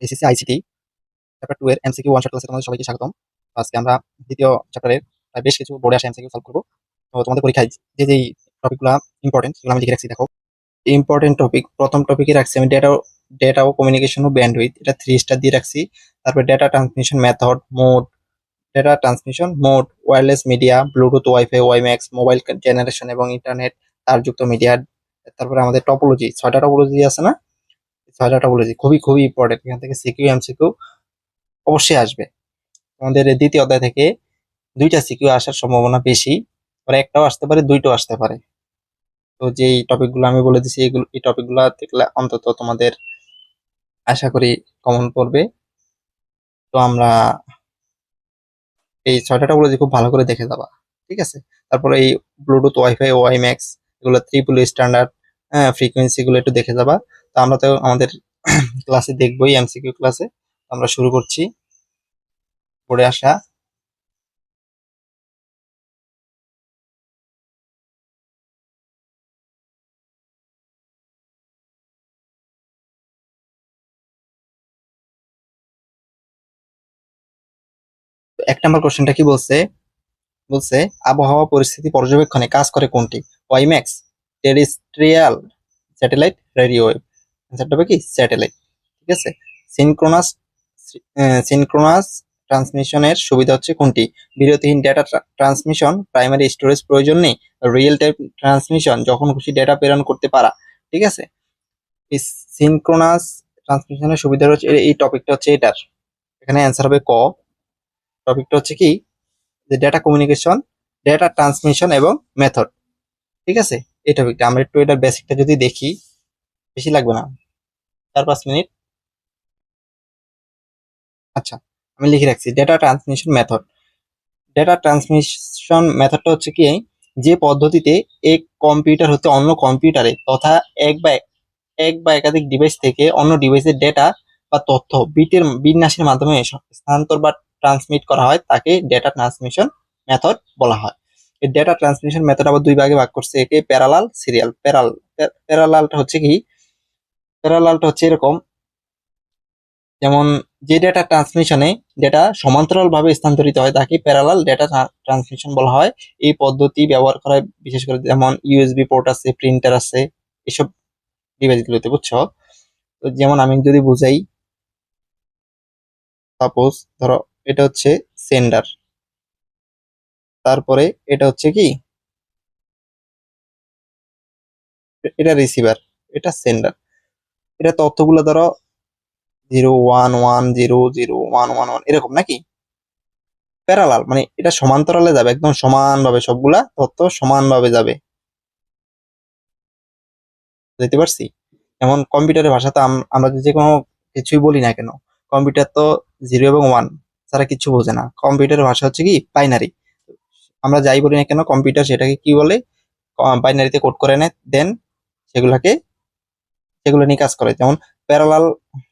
SSC ICT chapter 2 এর MCQ one shot ক্লাসে তোমাদের সবাইকে স্বাগতম। তো আজকে আমরা দ্বিতীয় চ্যাপ্টারের বেশ কিছু বোর্ডে আসা এমসিকিউ সলভ করব। তো তোমাদের পরীক্ষায় যেই টপিকগুলো ইম্পর্টেন্ট সেগুলো আমি লিখে রাখছি। দেখো, ইম্পর্টেন্ট টপিক প্রথম টপিকে রাখছি আমি ডেটা ও কমিউনিকেশন ও ব্যান্ডউইথ, এটা 3 স্টার দিয়ে রাখছি। তারপর data transmission method, mode, data transmission mode, wireless media, Bluetooth, wifi, WiMAX, mobile generation এবং ইন্টারনেট তারযুক্ত মিডিয়া। তারপরে আমাদের টপোলজি, 6টা টপোলজি আছে না, 6টা টপোলজি খুবই খুবই ইম্পর্টেন্ট। এখান থেকে সিকিউ এমসিকিউ অবশ্যই আসবে। আমাদের এই দ্বিতীয় অধ্যায় থেকে 2টা সিকিউ আসার সম্ভাবনা বেশি, আর একটাও আসতে পারে, 2টো আসতে পারে। তো যেই টপিকগুলো আমি বলে দিছি এই টপিকগুলো দেখলে অন্তত তোমাদের আশা করি কমন পড়বে। তো আমরা এই 6টা টপোলজি খুব ভালো করে দেখে যাবা, ঠিক আছে? তারপরে এই ব্লুটুথ, ওয়াইফাই, ওয়াইম্যাক্স, এগুলো ট্রিপল স্ট্যান্ডার্ড ফ্রিকোয়েন্সি গুলো একটু দেখে যাবা। তো আমরা তো আমাদের ক্লাসে দেখবোই, এমসিকিউ ক্লাসে। আমরা শুরু করছি পড়ে আসা। 1 নম্বর কোশ্চেনটা কি বলছে? বলছে আবহাওয়া পরিস্থিতি পর্যবেক্ষণে কাজ করে কোনটি? WiMAX, terrestrial, satellite, radio wave. অ্যান্সারটা হবে কি স্যাটেলাইট, ঠিক আছে? সিনক্রোনাস সিনক্রোনাস ট্রান্সমিশনের সুবিধা হচ্ছে কোনটি? বিরতিহীন ডেটা ট্রান্সমিশন, প্রাইমারি স্টোরেজ প্রয়োজন নেই, রিয়েল টাইম ট্রান্সমিশন, যখন খুশি ডেটা প্রেরণ করতে পারা, ঠিক আছে? এই সিনক্রোনাস ট্রান্সমিশনের সুবিধা হচ্ছে এই টপিকটা হচ্ছে এটার, এখানে অ্যান্সার হবে ক। টপিকটা হচ্ছে কি যে ডেটা কমিউনিকেশন, ডেটা ট্রান্সমিশন এবং মেথড, ঠিক আছে? এই টপিকটা আমরা একটু এটার বেসিকটা যদি দেখি, বেশি লাগবে না, 4-5 মিনিট। আচ্ছা, আমি লিখে রাখছি data transmission method. Data transmission মেথডটা হচ্ছে কি, যে পদ্ধতিতে এক কম্পিউটার হতে অন্য কম্পিউটারে তথা এক বা একাধিক ডিভাইস থেকে অন্য ডিভাইসের ডেটা বা তথ্য বিটের বিন্যাসের মাধ্যমে স্থানান্তর বা ট্রান্সমিট করা হয় তাকে ডেটা ট্রান্সমিশন মেথড বলা হয়। এই ডেটা ট্রান্সমিশন মেথড আবার 2 ভাগে ভাগ করছে, একে প্যারালাল, সিরিয়াল। প্যারালালটা হচ্ছে কি, প্যারালালটা হচ্ছে এরকম, যেমন যে ডেটা ট্রান্সমিশনে ডেটা সমান্তরাল ভাবে স্থানান্তরিত হয় তাকে প্যারালাল ডেটা ট্রান্সমিশন বলা হয়। এই পদ্ধতি ব্যবহার করা হয় বিশেষ করে যেমন ইউএসবি পোর্ট আছে, প্রিন্টার আছে, এসব ডিভাইসগুলোতে, বুঝছো? তো যেমন আমি যদি বুঝাই, সাপোজ ধরো এটা হচ্ছে সেন্ডার, তারপরে এটা হচ্ছে কি, এটা রিসিভার, এটা সেন্ডার। এটা তথ্যগুলো ধরো 0 1 1 0 0 1 1 1 এরকম নাকি, প্যারালাল মানে এটা সমান্তরালে যাবে, একদম সমানভাবে সবগুলা তথ্য সমানভাবে যাবে, বুঝতে পারছি? যেমন কম্পিউটারের ভাষাতে আমরা যে কোনো কিছুই বলি না কেন, কম্পিউটার তো 0 এবং 1 ছাড়া কিছু বোঝে না। কম্পিউটারের ভাষা হচ্ছে কি বাইনারি। আমরা যাই বলি না কেন কম্পিউটার সেটাকে কি বলে, বাইনারিতে কোড করে নেয়, দেন সেগুলাকে সেগুলো নিয়ে কাজ করে। যেমন প্যারালাল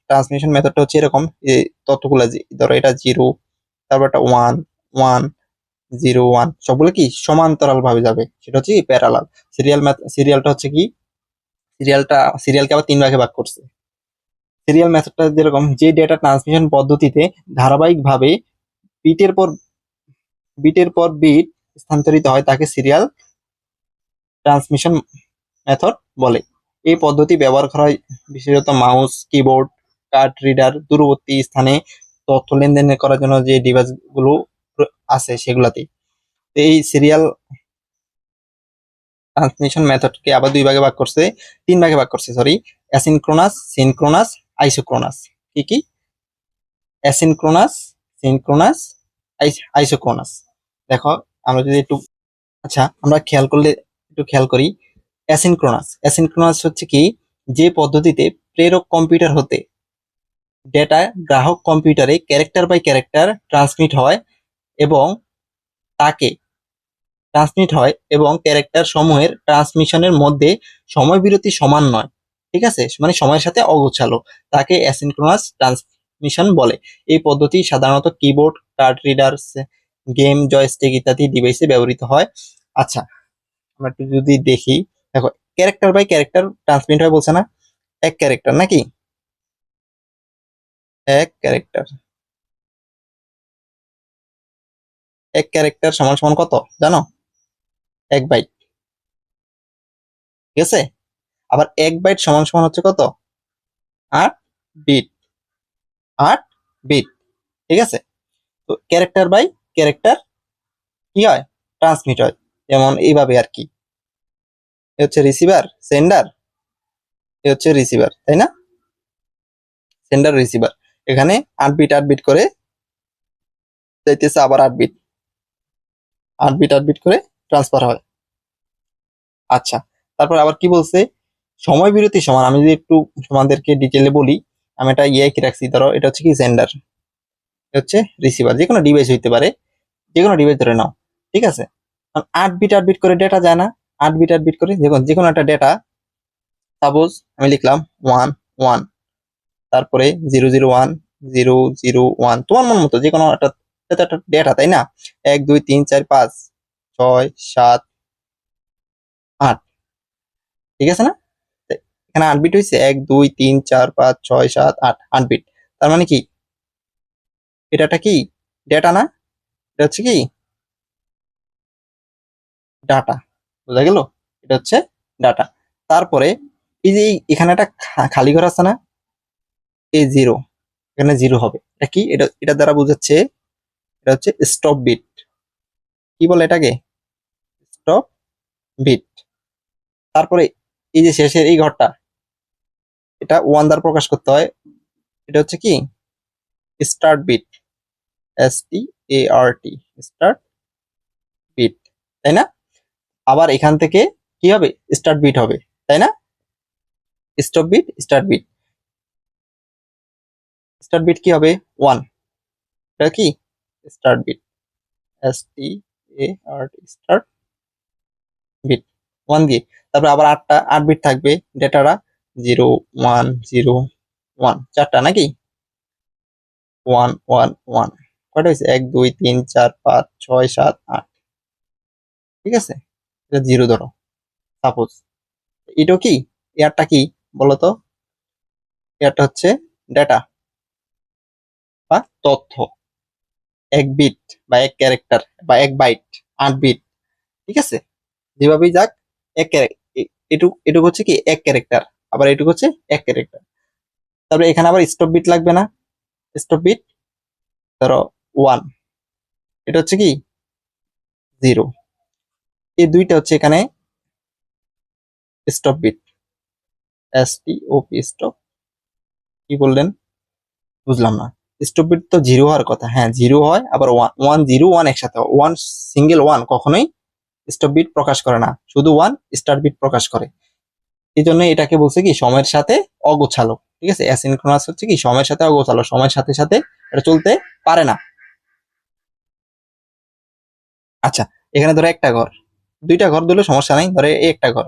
ট্রান্সমিশন মেথডটা হচ্ছে এরকম, এই তথ্যগুলো ধরো এটা 0, তারপর একটা 1 1 0 1, সবগুলো কি সমান্তরাল ভাবে যাবে, সেটা হচ্ছে প্যারালাল। সিরিয়ালটা হচ্ছে কি, সিরিয়ালকে আবার 3 ভাগে ভাগ করছে। সিরিয়াল মেথডটা যেরকম, যে ডেটা ট্রান্সমিশন পদ্ধতিতে ধারাবাহিকভাবে বিটের পর বিটের পর বিট স্থানান্তরিত হয় তাকে সিরিয়াল ট্রান্সমিশন মেথড বলে। এই পদ্ধতি ব্যবহার করা হয় বিশেষত মাউস, কিবোর্ড, কার্ড রিডার, দূরবর্তী স্থানে তথ্য লেনদেন করার জন্য যে ডিভাইস গুলো আছে সেগুলাতে। এই সিরিয়াল ট্রান্সমিশন মেথডকে আবার 2 ভাগে ভাগ করছে, 3 ভাগে ভাগ করছে, সরি। Asynchronous, synchronous, isochronous. কি কি? Asynchronous, synchronous, isochronous. দেখো, আমরা যদি একটু, আচ্ছা আমরা একটু খেয়াল করি। অ্যাসিনক্রোনাস হচ্ছে কি, যে পদ্ধতিতে প্রেরক কম্পিউটার হতে ডেটা গ্রাহক কম্পিউটারে ক্যারেক্টার বাই ক্যারেক্টার এবং তাকে ট্রান্সমিট হয় এবং ক্যারেক্টার সমূহের ট্রান্সমিশনের মধ্যে সময় বিরতি সমান নয়, ঠিক আছে, মানে সময়ের সাথে অগোছালো, তাকে অ্যাসিনক্রোনাস ট্রান্সমিশন বলে। এই পদ্ধতি সাধারণত keyboard, card reader, game joystick ইত্যাদি ডিভাইসে ব্যবহৃত হয়। আচ্ছা, আমরা একটু যদি দেখি, দেখো ক্যারেক্টার বাই ক্যারেক্টার ট্রান্সমিট হয় বলছে না, এক ক্যারেক্টার নাকি, এক ক্যারেক্টার। এক ক্যারেক্টার সমান সমান কত জানো? 1 বাইট। ঠিক আছে, আবার 1 বাইট সমান সমান হচ্ছে কত? 8 বিট। 8 বিট। ঠিক আছে, তো ক্যারেক্টার বাই ক্যারেক্টার কি হয়? ট্রান্সমিট হয়। যেমন এইভাবে আর কি, এ হচ্ছে রিসিভার, সেন্ডার, এ হচ্ছে রিসিভার, তাই না? সেন্ডার রিসিভার, এখানে 8 বিট 8 বিট করে যাইতেছে, আবার 8 বিট 8 বিট 8 বিট করে ট্রান্সফার হয়। আচ্ছা, তারপর আবার কি বলছে? সময় বিরতি সমান, আমি যদি একটু তোমাদেরকে ডিটেলে বলি, আমি এটা কি রাখছি, ধরো এটা হচ্ছে কি সেন্ডার, হচ্ছে রিসিভার, যে কোনো ডিভাইস হইতে পারে, যে কোনো ডিভাইস ধরে নাও। ঠিক আছে, 8 বিট 8 বিট করে ডেটা যায় না? 8 বিট 8 বিট করে যে কোনো একটা ডেটা, সাপোজ আমি লিখলাম 1 1, তারপরে 0 0 1 0 0 1, তোমার মন মতো যে কোনো একটা, এটা একটা ডেটা, তাই না? 1 2 3 4 5 6 7 8, ঠিক আছে না? তো এখানে 8 বিট হয়েছে, 1 2 3 4 5 6 7 8, 8 বিট। তার মানে কি, এটাটা কি ডেটা না? এটা হচ্ছে কি ডাটা। বোঝা গেল? এটা হচ্ছে ডাটা। তারপরে এই যে এখানে একটা খালি ঘর আছে না, এই জিরো, এখানে জিরো হবে, এটা কি? এটা দ্বারা বোঝাচ্ছে, এটা হচ্ছে স্টপ বিট। কি বলে এটাকে? Stop bit. তারপরে এই যে শেষের এই ঘরটা, এটা 1 দ্বারা প্রকাশ করতে হয়, এটা হচ্ছে কি start bit, START, start bit, তাই না? আবার এখান থেকে কি হবে? স্টার্ট বিট হবে, তাই না? Stop bit, start bit. Start bit কি হবে? 1, এটা কি start bit, START, start bit 1 দিয়ে। তারপর আবার 8 বিট থাকবে ডেটাটা, 0 1 0 1, চারটা নাকি? 1 1 1, কয়টা হয়েছে? 1 2 3 4 5 6 7 8, ঠিক আছে? এটা জিরো ধরো সাপোজ। এটাও কি, এয়ারটা কি বলতো? এয়ারটা হচ্ছে ডেটা বা তথ্য, 1 বিট বা 1 ক্যারেক্টার বা 1 বাইট, 8 বিট। ঠিক আছে, যেভাবেই যাক, এক এটুক এটুক হচ্ছে কি 1 ক্যারেক্টার, আবার এটুক হচ্ছে 1 ক্যারেক্টার। তারপরে এখানে আবার স্টপ বিট লাগবে না? স্টপ বিট ধরো 1, এটা হচ্ছে কি 0, এই দুইটা হচ্ছে এখানে স্টপ বিট, STOP, স্টপ। কি বললেন? বুঝলাম না। স্টপ বিট তো জিরো হওয়ার কথা, হ্যাঁ জিরো হয়, আবার 1 1 0 1 একসাথে হয়। সিঙ্গেল 1 কখনোই স্টপ বিট প্রকাশ করে না, শুধু 1 স্টার্ট বিট প্রকাশ করে। এই জন্য এটাকে বলছে কি সময়ের সাথে অগোছালো। ঠিক আছে, অ্যাসিনক্রোনাস হচ্ছে কি সময়ের সাথে অগোছালো, সময়ের সাথে সাথে এটা চলতে পারে না। আচ্ছা, এখানে ধরো একটা ঘর, দুইটা ঘর দিলে সমস্যা নাই, ধরে এই একটা ঘর।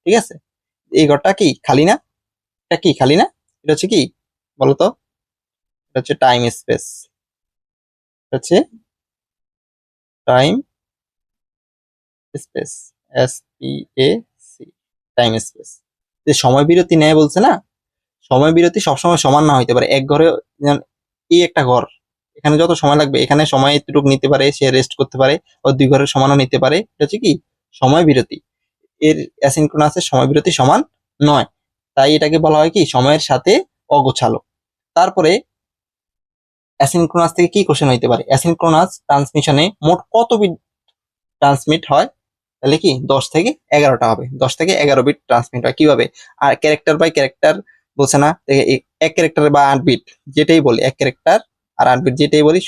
ঠিক আছে, এই ঘরটা কি খালি না? এটা কি খালি না? এটা হচ্ছে কি বলতো? এটা হচ্ছে টাইম স্পেস, হচ্ছে time space, SPAC, time space. যে সময় বিরতি নেয় বলছে না, সময় বিরতি সবসময় সমান না হইতে পারে। এক ঘরে যেমন এই একটা ঘর, এখানে যত সময় লাগবে এখানে সময় এতটুকু নিতে পারে, সে রেস্ট করতে পারে, ও 2 ঘরের সমানও নিতে পারে। এটা হচ্ছে কি সময় বিরতি। এর অ্যাসিনক্রোনাসের সময় বিরতি সমান নয়, তাই এটাকে বলা হয় কি সময়ের সাথে অগোছালো। তারপরে অ্যাসিনক্রোনাস থেকে কি কোশ্চেন হইতে পারে? অ্যাসিনক্রোনাস ট্রান্সমিশনে মোট কত বিট ট্রান্সমিট হয়? তাহলে কি 10 থেকে 11টা হবে, 10 থেকে 11 বিট ট্রান্সমিট হয়। কিভাবে? আর ক্যারেক্টার বাই ক্যারেক্টার বলছে না, 1 ক্যারেক্টার বা 8 বিট, যেটাই বলি 1 ক্যারেক্টার আর 8 বিট যেটাই বলি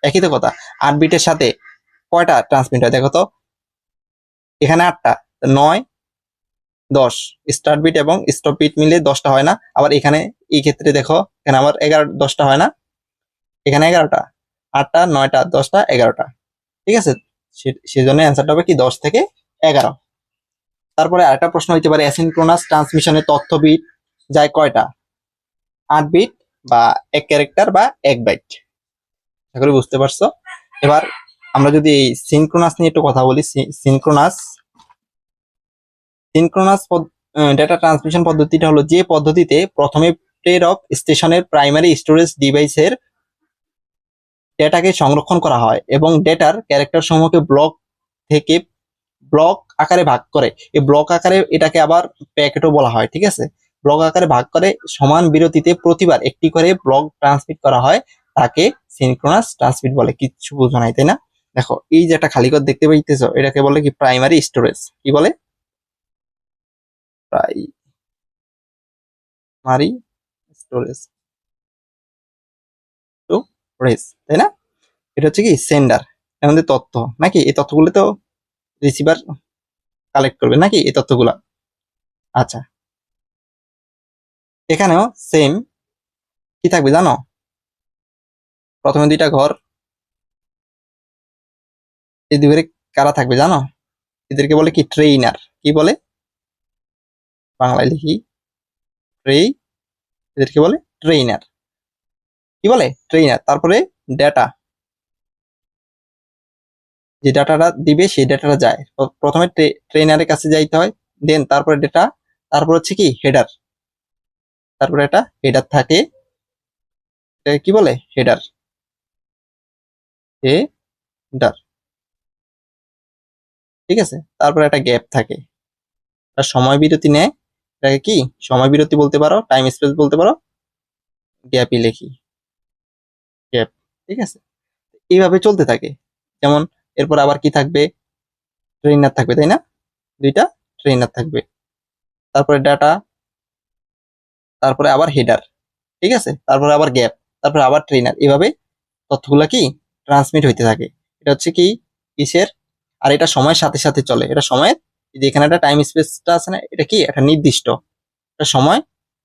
একই তো কথা। 8 বিটের সাথে কয়টা ট্রান্সমিট হয় দেখো তো? এখানে 8টা, 9 10, স্টার্ট বিট এবং স্টপ বিট মিলে 10টা হয় না? আবার এখানে এই ক্ষেত্রে দেখো, এখানে আবার 11 10টা হয় না? এখানে 11টা, 8টা 9টা 10টা 11টা। ঠিক আছে, সেজন্য অ্যান্সারটা হবে কি 10 থেকে 11। তারপরে আরেকটা প্রশ্ন হইতে পারে, অ্যাসিনক্রোনাস ট্রান্সমিশনে তথ্য বিট যায় কয়টা? 8 বিট বা 1 ক্যারেক্টার বা 1 বাইট। আশা করি বুঝতে পারছো। এবার আমরা যদি এই সিনক্রোনাস নিয়ে একটু কথা বলি, সিনক্রোনাস সিনক্রোনাস ডেটা ট্রান্সমিশন পদ্ধতিটা হলো যে পদ্ধতিতে প্রথমে প্রেরক স্টেশনের প্রাইমারি স্টোরেজ ডিভাইসের ডেটাকে সংরক্ষণ করা হয় এবং ডেটার ক্যারেক্টার সমূহকে থেকে ব্লক আকারে ভাগ করে। এই ব্লক আকারে এটাকে আবার প্যাকেটও বলা হয়, ঠিক আছে। ব্লক আকারে ভাগ করে সমান বিরতিতে প্রতিবার একটি করে ব্লক ট্রান্সমিট করা হয়, তাকে সিনক্রোনাস ট্রান্সমিট বলে। কিছু বুঝো নাই, তাই না? দেখো এই যে একটা খালি ঘর দেখতে পাইতেছো, এটাকে বলে কি প্রাইমারি স্টোরেজ। কি বলে? প্রাইমারি স্টোরেজ, স্টোরেজ, তাই না? এটা হচ্ছে কি সেন্ডার, আমাদের তথ্য নাকি, এই তথ্যগুলো তো রিসিভার কালেক্ট করবে নাকি এই তথ্যগুলা। আচ্ছা, এখানেও সেম কি থাকবে জানো? প্রথমে দুইটা ঘর, এই দুই ঘরে কারা থাকবে জানো? এদেরকে বলে কি ট্রেইনার। কি বলে? বাংলায় লিখি ট্রে, এদেরকে বলে ট্রেইনার। কি বলে? ট্রেইনার। তারপরে ডেটা, যে ডাটাটা দিবে সেই ডাটাটা যায় প্রথমে ট্রেইনারের কাছে যাইতে হয়, দেন তারপরে ডেটা, তারপর হচ্ছে কি হেডার, তারপরে এটা হেডার থাকে, এটাকে কি বলে? হেডার, হেডার, ঠিক আছে। তারপরে একটা গ্যাপ থাকে, একটা সময় বিরতি নেয়, এটাকে কি সময় বিরতি বলতে পারো, টাইম স্পেস বলতে পারো, গ্যাপই লিখি, গ্যাপ, ঠিক আছে। এইভাবে চলতে থাকে। যেমন এরপর আবার কি থাকবে? ট্রেইনার থাকবে, তাই না? দুইটা ট্রেইনার থাকবে, তারপরে ডাটা, তারপরে আবার হেডার, ঠিক আছে, তারপরে আবার গ্যাপ, তারপরে আবার ট্রেইনার। এভাবে তথ্যগুলা কি ট্রান্সমিট হইতে থাকে। এটা হচ্ছে কি কিসের? আর এটা সময়ের সাথে সাথে চলে। এটা সময়ের, যে এখানে একটা টাইম স্পেসটা আছে না, এটা কি একটা নির্দিষ্ট, এটা সময়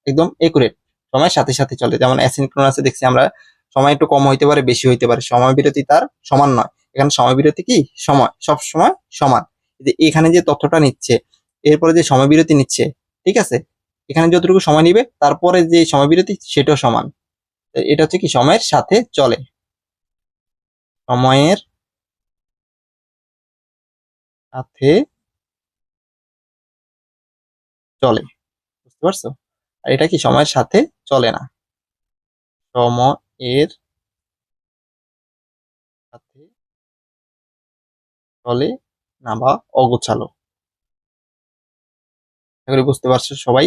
একদম একুরেট, সময়ের সাথে সাথে চলে। যেমন অ্যাসিনক্রোনাসে দেখছি আমরা সময় একটু কম হইতে পারে, বেশি হইতে পারে, সময় বিরতি তার সমান নয়। এখানে সময় বিরতি কি সময় সব সময় সমান। যে এখানে যে তথ্যটা নিচ্ছে, এরপরে যে সময় বিরতি নিচ্ছে, ঠিক আছে, এখানে যতটুকু সময় নিবে তারপরে যে সময় বিরতি সেটাও সমান। এটা হচ্ছে কি সময়ের সাথে চলে, সময়ের সাথে চলে, বুঝতে পারছো? আর এটা কি সময়ের সাথে চলে না, সময়ের সাথে চলে না বা অগোছালো। এগুলো বুঝতে পারছো সবাই?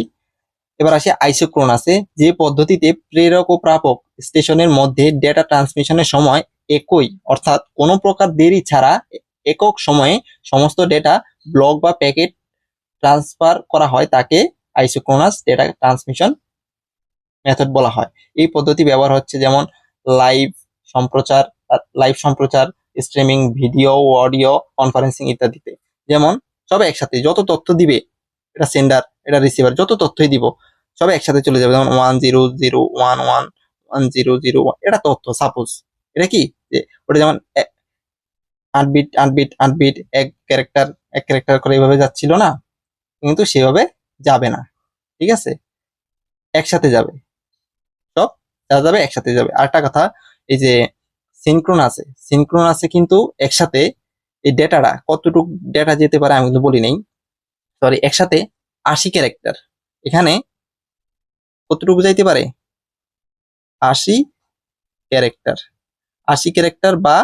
এবার আসি আইসোক্রোনাসে, যে পদ্ধতিতে প্রেরক ও প্রাপক স্টেশনের মধ্যে ডেটা ট্রান্সমিশনের সময় একই, অর্থাৎ কোনো প্রকার দেরি ছাড়া একক সময়ে সমস্ত ডেটা ব্লক বা প্যাকেট ট্রান্সফার করা হয়, তাকে আইসোক্রোনাস ডেটা ট্রান্সমিশন মেথড বলা হয়। এই পদ্ধতি ব্যবহার হচ্ছে যেমন লাইভ সম্প্রচার, লাইভ সম্প্রচার, স্ট্রিমিং, ভিডিও, অডিও কনফারেন্সিং ইত্যাদিতে। যেমন সব একসাথে যত তথ্য দিবে, এটা সেন্ডার, এটা রিসিভার, যত তথ্যই দিব সব একসাথে চলে যাবে। যেমন 10011 1 এটা তথ্য সাপোজ, এটা কি যে ওটা যেমন 8 বিট 8 বিট 8 বিট এক ক্যারেক্টার করে এইভাবে যাচ্ছিল না, কিন্তু সেভাবে যাবে না, ঠিক আছে, একসাথে যাবে, সব যাবে একসাথে যাবে। আরেকটা কথা, এই যে সিনক্রোনাসে কিন্তু একসাথে এই ডেটাটা কতটুকু ডেটা যেতে পারে আমি কিন্তু বলি নাই, সরি, একসাথে 80 ক্যারেক্টার, এখানে কতটুকু যাইতে পারে? 80 ক্যারেক্টার, 80 ক্যারেক্টার বা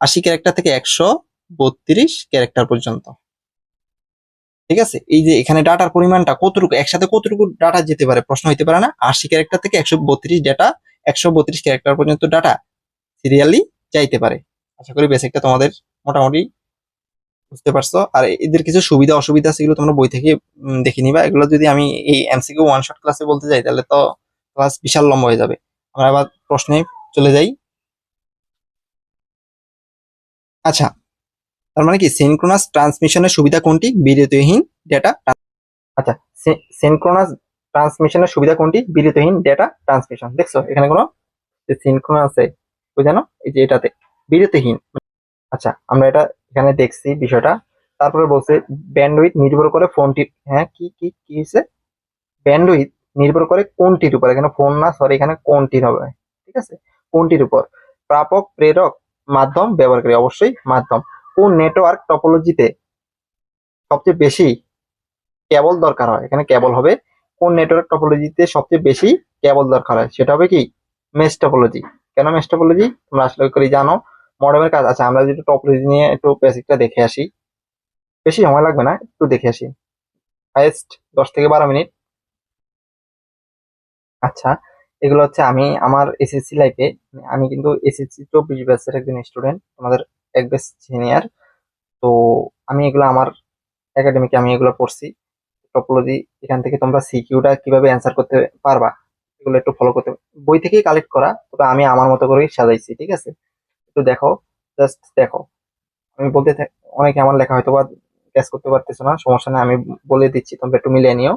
80 ক্যারেক্টার থেকে 132 ক্যারেক্টার পর্যন্ত, ঠিক আছে। এই যে এখানে ডাটার পরিমাণটা কতটুকু, একসাথে কতটুকু ডাটা যেতে পারে প্রশ্ন হইতে পারে না? 80 ক্যারেক্টার থেকে 132 ডাটা, 132 ক্যারেক্টার পর্যন্ত ডাটা সিরিয়ালি চাইতে পারে। আশা করি বেসিকটা তোমাদের মোটামুটি বুঝতে পারছো। আর এদের কিছু সুবিধা অসুবিধা আছে, এগুলো তোমরা বই থেকে দেখে নিবা। এগুলো যদি আমি এই এমসিকিউ ওয়ান শট ক্লাসে বলতে যাই তাহলে তো ক্লাস বিশাল লম্বা হয়ে যাবে। আমরা আবার প্রশ্নে চলে যাই। আচ্ছা, তার মানে কি সিনক্রোনাস ট্রান্সমিশনের সুবিধা কোনটি? বিরতিহীন ডেটা। আচ্ছা, সিনক্রোনাস ট্রান্সমিশনের সুবিধা কোনটি? বিরতিহীন ডেটা ট্রান্সমিশন। দেখছো এখানে কোনো সিনক্রোনাস আছে বুঝানো, এই যে এটাতে বিরতিহীন। আচ্ছা, আমরা এটা এখানে দেখছি বিষয়টা। তারপরে বলছে ব্যান্ডউইথ নির্ভর করে ফোনটির, হ্যাঁ কি কি কি হয়েছে? ব্যান্ডউইথ নির্ভর করে কোনটির উপর, এখানে ফোন না, সরি, এখানে কোনটির হবে, ঠিক আছে, কোনটির উপর? প্রাপক, প্রেরক, মাধ্যম, ব্যবহারকারী, অবশ্যই মাধ্যম। কোন নেটওয়ার্ক টপোলজিতে সবচেয়ে বেশি কেবল দরকার হয়? এখানে কেবল হবে কোন নেটওয়ার্ক টপোলজিতে সবচেয়ে বেশি কেবল দরকার হয়, সেটা হবে কি মেশ টপোলজি। কেন মেশ টপোলজি তোমরা আসলে করে জানো, মডেমের কাজ। আচ্ছা, আমরা যদি টপোলজি নিয়ে একটু বেসিকটা দেখে আসি, বেশি সময় লাগবে না, একটু দেখে আসি, হাইয়েস্ট 10 থেকে 12 মিনিট। আচ্ছা, এগুলো হচ্ছে আমি আমার এসএসসি লাইফে, আমি কিন্তু এসএসসি 24 ব্যাচের একজন স্টুডেন্ট, তোমাদের এক ব্যাচ সিনিয়র। তো আমি এগুলো আমার একাডেমিকে আমি এগুলো পড়ছি টপোলজি। এখান থেকে তোমরা সিকিউটা কিভাবে অ্যান্সার করতে পারবা এগুলো একটু ফলো করতে, বই থেকেই কালেক্ট করা, তবে আমি আমার মতো করেই সাজাইছি, ঠিক আছে? একটু দেখো, জাস্ট দেখো। আমি অনেকে আমার লেখা হয়তো বা ক্যাচ করতে পারতেছো না, সমস্যা নেই, আমি বলে দিচ্ছি, তোমরা একটু মিলিয়ে নিও।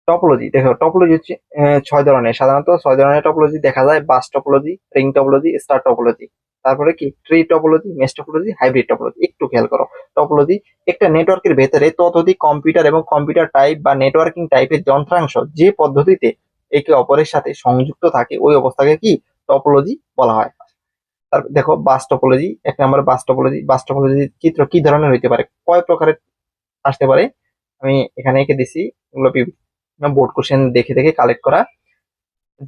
টপোলজি দেখো, টপোলজি হচ্ছে 6 ধরনের, সাধারণত 6 ধরনের টপোলজি দেখা যায়: bus topology, ring topology, star topology, তারপরে কি tree topology, mesh topology, hybrid topology. একটু খেয়াল করো, টপোলজি একটা নেটওয়ার্কের ভেতরে ততোধিক কম্পিউটার এবং কম্পিউটার টাইপ বা নেটওয়ার্কিং টাইপের যন্ত্রাংশ যে পদ্ধতিতে একে অপরের সাথে সংযুক্ত থাকে ওই অবস্থাকে কি টপোলজি বলা হয়। তারপর দেখো বাস টপোলজি, 1 নম্বর বাস টপোলজি। বাস টপোলজির চিত্র কি ধরনের হইতে পারে, কয় প্রকারের আসতে পারে, আমি এখানে এঁকে দিছি, এগুলো বোর্ড কোশ্চেন দেখে দেখে কালেক্ট করা।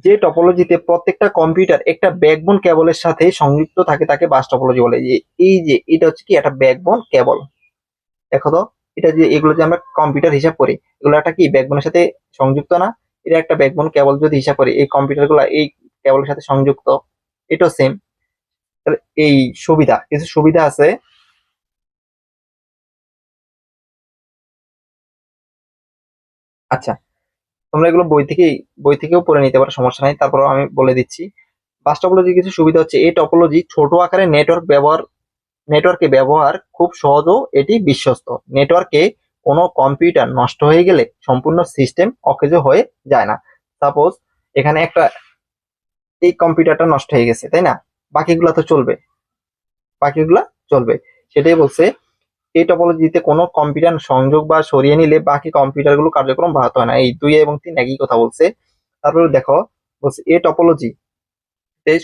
যে টপোলজিতে প্রত্যেকটা কম্পিউটার একটা ব্যাকবোন কেবলের সাথে সংযুক্ত থাকে তাকে বাস টপোলজি বলে। এই যে এটা হচ্ছে কি একটা ব্যাকবোন কেবল, দেখো তো, এটা যে এগুলো যে আমরা কম্পিউটার হিসাব করি, এগুলো একটা কি ব্যাকবোনের সাথে সংযুক্ত না? এটা একটা ব্যাকবোন কেবল যদি হিসাব করি, এই কম্পিউটার গুলা এই কেবলের সাথে সংযুক্ত, এটাও সেম। তাহলে এই সুবিধা, কিছু সুবিধা আছে। আচ্ছা, তোমরা এগুলো বই থেকেও পড়ে নিতে পারো, সমস্যা নাই, তারপরেও আমি বলে দিচ্ছি। বাস টপোলজির কিছু সুবিধা হচ্ছে: এই টপোলজি ছোট আকারে নেটওয়ার্কে ব্যবহার খুব সহজ ও এটি বিশ্বস্ত। নেটওয়ার্কে কোনো কম্পিউটার নষ্ট হয়ে গেলে সম্পূর্ণ সিস্টেম অকেজো হয়ে যায় না। সাপোজ এখানে একটা, এই কম্পিউটারটা নষ্ট হয়ে গেছে, তাই না? বাকিগুলা তো চলবে, বাকিগুলা চলবে, সেটাই বলছে। এই টপোলজিতে কোনো কম্পিউটার সংযোগ বা সরিয়ে নিলে বাকি কম্পিউটারগুলো কার্যক্রম ব্যাহত হয় না। এই 2 এবং 3 একই কথা বলছে। তারপরে দেখো, বলছে এই টপোলজি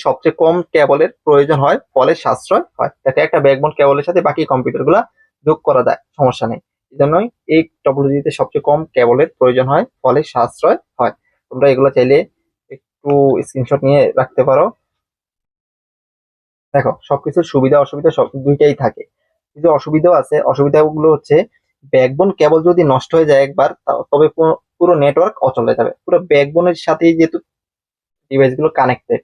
সবচেয়ে কম কেবলের প্রয়োজন হয়, ফলে সাশ্রয় হয়। যাতে একটা ব্যাকবোন কেবলের সাথে বাকি কম্পিউটার গুলা যোগ করা যায়, সমস্যা নেই। এই জন্যই এই টপোলজিতে সবচেয়ে কম কেবলের প্রয়োজন হয়, ফলে সাশ্রয় হয়। তোমরা এগুলো চাইলে একটু স্ক্রিনশট নিয়ে রাখতে পারো। দেখো, সবকিছুর সুবিধা অসুবিধা সব দুইটাই থাকে, কিছু অসুবিধাও আছে। অসুবিধাগুলো হচ্ছে ব্যাকবোন কেবল যদি নষ্ট হয়ে যায় একবার, তবে পুরো নেটওয়ার্ক অচল হয়ে যাবে। পুরো ব্যাকবোনের সাথেই যেহেতু ডিভাইস গুলো কানেক্টেড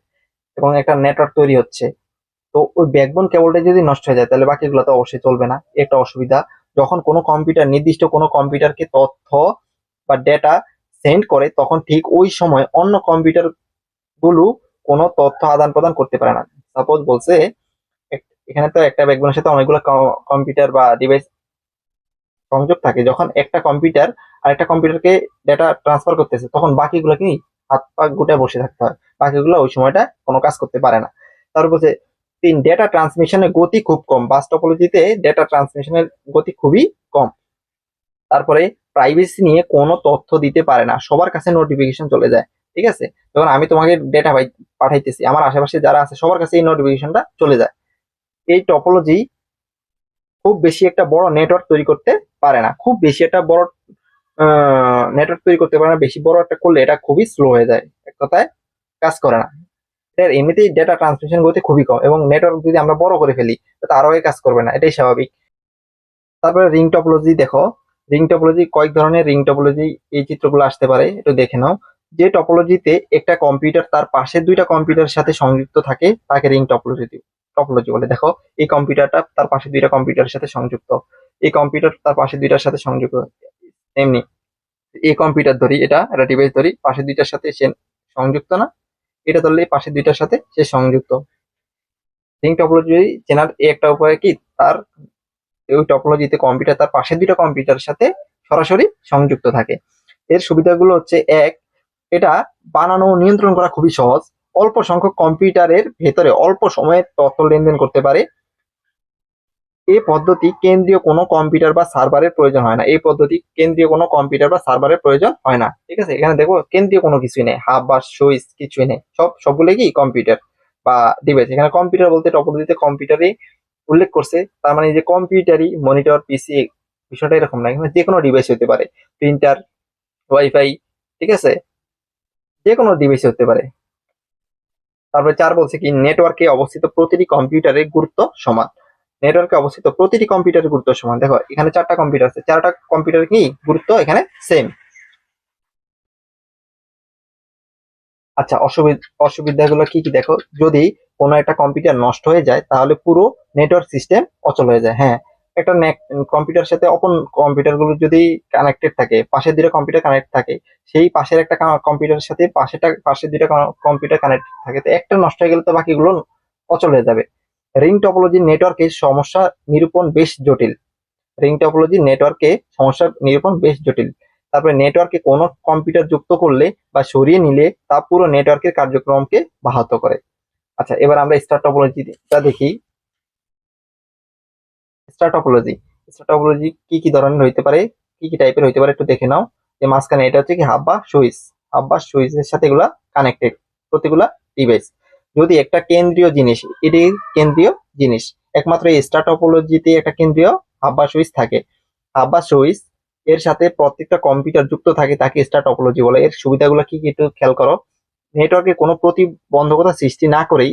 এবং একটা নেটওয়ার্ক তৈরি হচ্ছে, তো ওই ব্যাকবোন কেবলটা যদি নষ্ট হয়ে যায় তাহলে বাকিগুলো তো অবশ্যই চলবে না, একটা অসুবিধা। যখন কোনো কম্পিউটার নির্দিষ্ট কোনো কম্পিউটারকে তথ্য বা ডেটা সেন্ড করে, তখন ঠিক ওই সময় অন্য কম্পিউটার গুলো কোনো তথ্য আদান প্রদান করতে পারে না। সাপোজ বলছে, এখানে তো একটা ব্যাকবোনের সাথে অনেকগুলো কম্পিউটার বা ডিভাইস সংযোগ থাকে, যখন একটা কম্পিউটার আরেকটা কম্পিউটারকে ডেটা ট্রান্সফার করতেছে, তখন বাকিগুলো কি হাত পা গুটায় বসে থাকতে হয়, বাকিগুলো ওই সময়টা কোনো কাজ করতে পারে না। তারপর বলছে 3, ডেটা ট্রান্সমিশনের গতি খুব কম। বাস টপোলজিতে ডেটা ট্রান্সমিশনের গতি খুবই কম। তারপরে প্রাইভেসি নিয়ে কোনো তথ্য দিতে পারে না, সবার কাছে নোটিফিকেশন চলে যায়, ঠিক আছে? যখন আমি তোমাকে ডেটা পাঠাইতেছি, আমার আশেপাশে যারা আছে সবার কাছে এই নোটিফিকেশনটা চলে যায়। এই টপোলজি খুব বেশি একটা বড় নেটওয়ার্ক তৈরি করতে পারে না, খুব বেশি একটা বড় নেটওয়ার্ক তৈরি করতে পারে না, বেশি বড় একটা করলে এটা খুবই স্লো হয়ে যায়, এক কথায় কাজ করে না। এটার এমনিতেই ডেটা ট্রান্সমিশন গতি খুবই কম, এবং নেটওয়ার্ক যদি আমরা বড় করে ফেলি তো আরো কাজ করবে না, এটাই স্বাভাবিক। তারপরে রিং টপোলজি দেখো, রিং টপোলজি কয়েক ধরনের রিং টপোলজি এই চিত্রগুলো আসতে পারে, একটু দেখে নাও। যে টপোলজিতে একটা কম্পিউটার তার পাশের 2টা কম্পিউটারের সাথে সংযুক্ত থাকে তাকে রিং টপোলজি টপোলজি বলে। দেখো, এই কম্পিউটারটা তার পাশে 2টা কম্পিউটারের সাথে সংযুক্ত, এই কম্পিউটার তার পাশে 2টার সাথে সংযুক্ত, এমনি এই কম্পিউটার ধরি, এটা একটা ডিভাইস ধরি, পাশে 2টার সাথে সে সংযুক্ত না, এটা ধরলে পাশে 2টার সাথে সে সংযুক্ত। রিং টপোলজি চেনার একটা উপায় কি, তার ওই টপোলজিতে কম্পিউটার তার পাশের 2টা কম্পিউটারের সাথে সরাসরি সংযুক্ত থাকে। এর সুবিধাগুলো হচ্ছে: 1, এটা বানানো ও নিয়ন্ত্রণ করা খুবই সহজ, অল্প সংখ্যক কম্পিউটারের ভেতরে অল্প সময়ে তথ্য লেনদেন করতে পারে। এই পদ্ধতি কেন্দ্রীয় কোনো কম্পিউটার বা সার্ভারের প্রয়োজন হয় না, এই পদ্ধতি কেন্দ্রীয় কোনো কম্পিউটার বা সার্ভারের প্রয়োজন হয় না, ঠিক আছে? এখানে দেখো কেন্দ্রীয় কোনো কিছুই নেই, হাব বা সুইচ কিছুই নেই, সবগুলো কি কম্পিউটার বা ডিভাইস। এখানে কম্পিউটার বলতে টপোলজিতে কম্পিউটারই উল্লেখ করছে, তার মানে যে কম্পিউটারই, মনিটর, পিসি, বিষয়টা এরকম না, এখানে যে কোনো ডিভাইস হতে পারে, প্রিন্টার, ওয়াইফাই, ঠিক আছে, যে কোনো ডিভাইস হতে পারে। তারপরে 4 বলছে কি নেটওয়ার্কে অবস্থিত প্রতিটি কম্পিউটারের গুরুত্ব সমান। নেটওয়ার্কে অবস্থিত প্রতিটি কম্পিউটারের গুরুত্ব সমান। দেখো এখানে 4টা কম্পিউটার আছে, 4টা কম্পিউটার কি গুরুত্ব এখানে সেম। আচ্ছা, অসুবিধাগুলো কি কি দেখো, যদি কোনো একটা কম্পিউটার নষ্ট হয়ে যায় তাহলে পুরো নেটওয়ার্ক সিস্টেম অচল হয়ে যায়। হ্যাঁ, একটা কম্পিউটার সাথে অপর কম্পিউটার গুলো যদি কানেক্টেড থাকে, পাশের দুটো কম্পিউটার কানেক্ট থাকে, সেই পাশের একটা কম্পিউটারের সাথে পাশের দুটো কম্পিউটার কানেক্ট থাকে, তো একটা নষ্ট হয়ে গেলে তো বাকিগুলো অচল হয়ে যাবে। রিং টপোলজি নেটওয়ার্কের সমস্যা নিরূপণ বেশ জটিল। রিং টপোলজি নেটওয়ার্কে সমস্যা নিরূপণ বেশ জটিল। তারপরে নেটওয়ার্কে কোনো কম্পিউটার যুক্ত করলে বা সরিয়ে নিলে তা পুরো নেটওয়ার্কের কার্যক্রমকে ব্যাহত করে। আচ্ছা, এবার আমরা স্টার টপোলজিটা দেখি। স্টার টপোলজি, স্টার টপোলজি কি কি ধরনের হইতে পারে, কি কি টাইপের হইতে পারে একটু দেখে নাও। যে মাঝখানে এটা হচ্ছে কি হাব বা সুইচ, হাব বা সুইচের সাথে এগুলা কানেক্টেড প্রতিগুলা ডিভাইস। যদি একটা কেন্দ্রীয় জিনিস, এটি কেন্দ্রীয় জিনিস, একমাত্র এই স্টার টপোলজিতে একটা কেন্দ্রীয় হাব বা সুইচ থাকে। হাব বা সুইচ এর সাথে প্রত্যেকটা কম্পিউটার যুক্ত থাকে, তাকে স্টার টপোলজি বলে। এর সুবিধাগুলো কি কি একটু খেয়াল করো। নেটওয়ার্কে কোনো প্রতিবন্ধকতা সৃষ্টি না করেই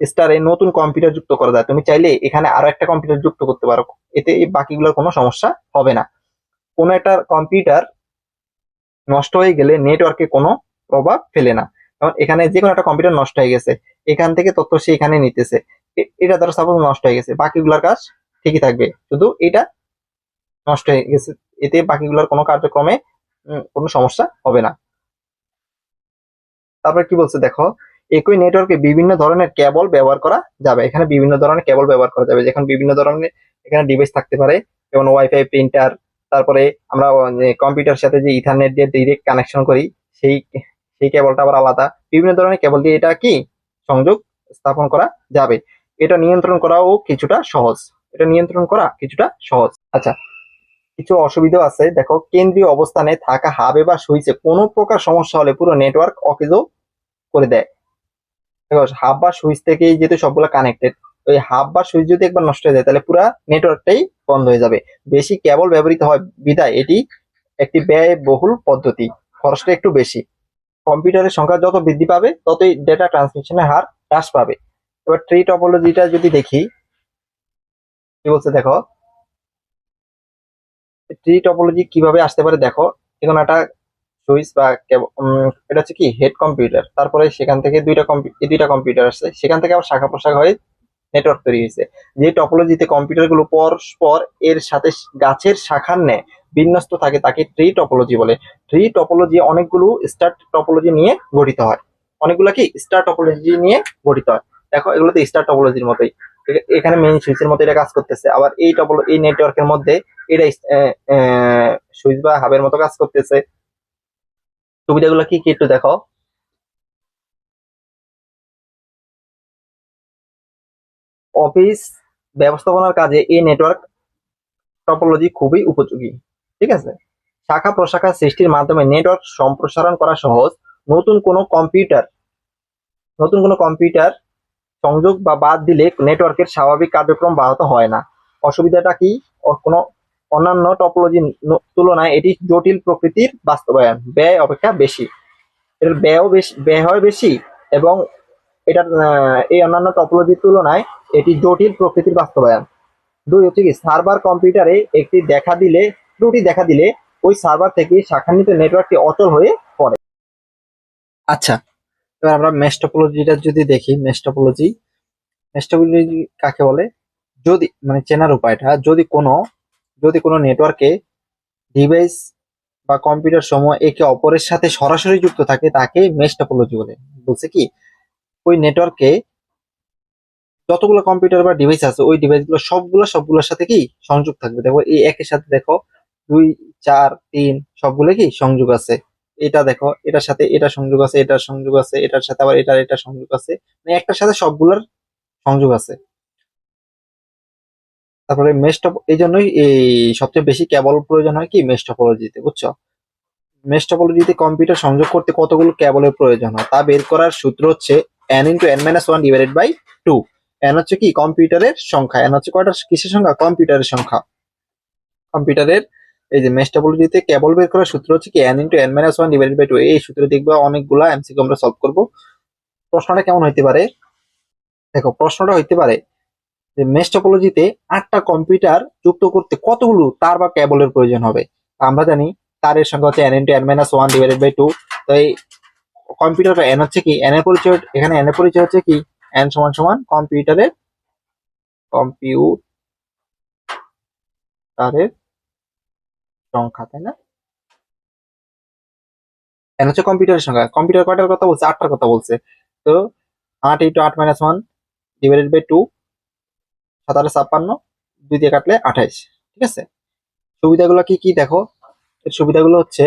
স্টারে নতুন কম্পিউটার যুক্ত করা যায়। তুমি চাইলে এখানে আরো একটা কম্পিউটার যুক্ত করতে পারো, এতে এই বাকিগুলোর কোনো সমস্যা হবে না। কোনো একটা কম্পিউটার নষ্ট হয়ে গেলে নেটওয়ার্কে কোনো প্রভাব ফেলে না। কারণ এখানে যে কোনো একটা কম্পিউটার নষ্ট হয়ে গেছে, এখান থেকে তথ্য সে এখানে নিতেছে। এটা ধরো সাপোজ নষ্ট হয়ে গেছে, বাকিগুলোর কাজ ঠিকই থাকবে, শুধু এটা নষ্ট হয়ে গেছে, এতে বাকিগুলোর কোনো কার্যক্রমে কোনো সমস্যা হবে না। তারপরে কি বলছে দেখো, একই নেটওয়ার্কে বিভিন্ন ধরনের কেবল ব্যবহার করা যাবে। এখানে বিভিন্ন ধরনের কেবল ব্যবহার করা যাবে, যেখানে বিভিন্ন ধরনের এখানে ডিভাইস থাকতে পারে, যেমন ওয়াইফাই, প্রিন্টার। তারপরে আমরা কম্পিউটার সাথে যে ইথারনেট দিয়ে ডিরেক্ট কানেকশন করি, সেই সেই কেবলটা আবার আলাদা। বিভিন্ন ধরনের কেবল দিয়ে এটা কি সংযোগ স্থাপন করা যাবে। এটা নিয়ন্ত্রণ করাও কিছুটা সহজ, এটা নিয়ন্ত্রণ করা কিছুটা সহজ। আচ্ছা, কিছু অসুবিধাও আছে। দেখো, কেন্দ্রীয় অবস্থানে থাকা হাবে বা সুইচে কোনো প্রকার সমস্যা হলে পুরো নেটওয়ার্ক অকেজো করে দেয়। দেখো, হাব বা সুইচ থেকেই যেহেতু সবগুলো কানেক্টেড, ওই হাব বা সুইচ যদি একবার নষ্ট হয়ে যায় তাহলে পুরো নেটওয়ার্কটাই বন্ধ হয়ে যাবে। বেশি কেবল ব্যবহৃত হয় বিধায় এটি একটি ব্যয়বহুল পদ্ধতি, খরচটা একটু বেশি। কম্পিউটারের সংখ্যা যত বৃদ্ধি পাবে ততই ডেটা ট্রান্সমিশনের হার হ্রাস পাবে। এবার ট্রি টপোলজিটা যদি দেখি, কি বলছে দেখো, ট্রি টপোলজি কিভাবে আসতে পারে। দেখো, এখন একটা সুইচ বা এটা হচ্ছে কি হেড কম্পিউটার, তারপরে সেখান থেকে দুইটা কম্পিউটার আসছে, সেখান থেকে আবার শাখা প্রশাখা হয়ে নেটওয়ার্ক তৈরি হয়েছে। যে টপোলজিতে কম্পিউটার গুলো পরস্পর এর সাথে গাছের শাখার ন্যায় বিন্যস্ত থাকে তাকে ট্রি টপোলজি বলে। ট্রি টপোলজি অনেকগুলো স্টার টপোলজি নিয়ে গঠিত হয়, অনেকগুলো কি স্টার টপোলজি নিয়ে গঠিত হয়। দেখো, এগুলো তো স্টার টপোলজির মতোই, এখানে মেইন সুইচের মতো এটা কাজ করতেছে, আবার এই নেটওয়ার্কের মধ্যে এটা সুইচ বা হাবের মতো কাজ করতেছে। সুবিধাগুলো কি কি একটু দেখো। অফিস ব্যবস্থাপনার কাজে এই নেটওয়ার্ক টপোলজি খুবই উপযোগী, ঠিক আছে। শাখা প্রশাখা সৃষ্টির মাধ্যমে নেটওয়ার্ক সম্প্রসারণ করা সহজ। নতুন কোনো কম্পিউটার নতুন কোনো কম্পিউটার সংযোগ বা বাদ দিলে নেটওয়ার্কের স্বাভাবিক কার্যক্রম ব্যাহত হয় না। অসুবিধাটা কি, কোনো অন্যান্য টপোলজি তুলনায় এটি জটিল প্রকৃতির বাস্তবায়ন, ব্যয় অপেক্ষা বেশি। এর ব্যয় হয় বেশি, এবং এটার এই অন্যান্য টপোলজির তুলনায় এটি জটিল প্রকৃতির বাস্তবায়ন। দুই হচ্ছে কি সার্ভার কম্পিউটারে একটি ত্রুটি দেখা দিলে ওই সার্ভার থেকে শাখান্বিত নেটওয়ার্কটি অচল হয়ে পড়ে। আচ্ছা, এবার আমরা মেশ টপোলজিটা যদি দেখি, মেশ টপোলজি কাকে বলে, যদি মানে চেনার উপায়টা, যদি কোনো নেটওয়ার্কে ডিভাইস বা কম্পিউটার সমূহ একে অপরের সাথে সরাসরি যুক্ত থাকে তাকে মেশ টপোলজি বলে। বলছে কি ওই নেটওয়ার্কে যতগুলো কম্পিউটার বা ডিভাইস আছে, ওই ডিভাইস গুলো সবগুলোর সাথে কি সংযোগ থাকবে। দেখো, এই একের সাথে দেখো 2 4 3 সবগুলো কি সংযোগ আছে। এটা দেখো, এটার সাথে এটা সংযোগ আছে, এটার সংযোগ আছে, এটার সাথে আবার এটা সংযোগ আছে, মানে একটার সাথে সবগুলোর সংযোগ আছে। তারপরে এই জন্যই এই সবচেয়ে বেশি কেবল প্রয়োজন হয় কি মেশ টপোলজিতে, বুঝছো। মেশ টপোলজিতে কম্পিউটার সংযোগ করতে কতগুলো কেবলের প্রয়োজন হয় তা বের করার সূত্র হচ্ছে n × n - 1 divided by 2। n হচ্ছে কি কম্পিউটারের সংখ্যা, n হচ্ছে কয়টা কিসের সংখ্যা, কম্পিউটারের সংখ্যা। কম্পিউটারের এই যে মেশ টপোলজিতে কেবল বের করার সূত্র হচ্ছে কি n into n minus one divided by two. এই সূত্র দেখবে অনেকগুলা এমসিকিউ আমরা সলভ করবো। প্রশ্নটা কেমন হইতে পারে দেখো, প্রশ্নটা হইতে পারে যে মেশ টপোলজিতে 8টা কম্পিউটার যুক্ত করতে কতগুলো তার বা কেবলের প্রয়োজন হবে। আমরা জানি তারের সংখ্যা হচ্ছে n into n minus one divided by two. তো এই কম্পিউটারটা n হচ্ছে কি, n এর পরিচয়, এখানে n এর পরিচয় হচ্ছে কি n সমান সমান কম্পিউটারের সংখ্যা, তাই না? n হচ্ছে কম্পিউটারের সংখ্যা। কম্পিউটার কয়টার কথা বলছে? 8টার কথা বলছে। তো 8 into 8 minus one divided by two, 7 56, 2 দিয়ে কাটলে 28। ঠিক আছে, সুবিধাগুলো কি কি দেখো। এর সুবিধাগুলো হচ্ছে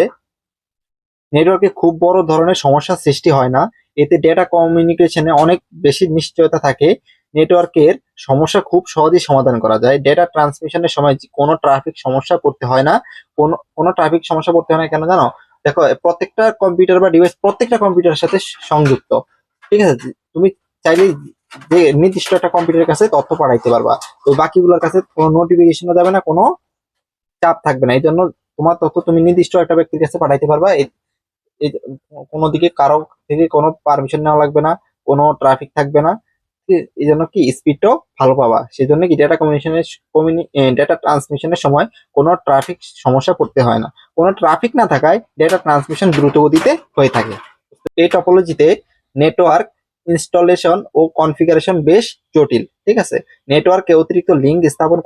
নেটওয়ার্কে খুব বড় ধরনের সমস্যার সৃষ্টি হয় না, এতে ডেটা কমিউনিকেশনে অনেক বেশি নিশ্চয়তা থাকে, নেটওয়ার্কের সমস্যা খুব সহজেই সমাধান করা যায়, ডেটা ট্রান্সমিশনের সময় কোনো ট্রাফিক সমস্যা পড়তে হয় না। কোনো ট্রাফিক সমস্যা পড়তে হয় না কেন জানো? দেখো, প্রত্যেকটা কম্পিউটার বা ডিভাইস প্রত্যেকটা কম্পিউটারের সাথে সংযুক্ত। ঠিক আছে, তুমি চাইলেই যে নির্দিষ্ট একটা কম্পিউটারের কাছে তথ্য পাঠাইতে পারবা, ওই বাকিগুলোর কাছে কোনো নোটিফিকেশনও যাবে না, কোনো চাপ থাকবে না। এই জন্য তোমার তথ্য তুমি নির্দিষ্ট একটা ব্যক্তির কাছে পাঠাইতে পারবা। এই কোনো দিকে কারো থেকে কোনো পারমিশন নেওয়া লাগবে না, কোনো ট্রাফিক থাকবে না। এই জন্য কি স্পিডটাও ভালো পাবা। সেই জন্য কি ডেটা ট্রান্সমিশনের সময় কোনো ট্রাফিক সমস্যা পড়তে হয় না। কোনো ট্রাফিক না থাকায় ডেটা ট্রান্সমিশন দ্রুত গতিতে হয়ে থাকে। এই টপোলজিতে নেটওয়ার্ক ইনস্টলেশন ও কনফিগারেশন বেশ জটিল। ঠিক আছে, নেটওয়ার্কে অতিরিক্ত লিঙ্ক স্থাপন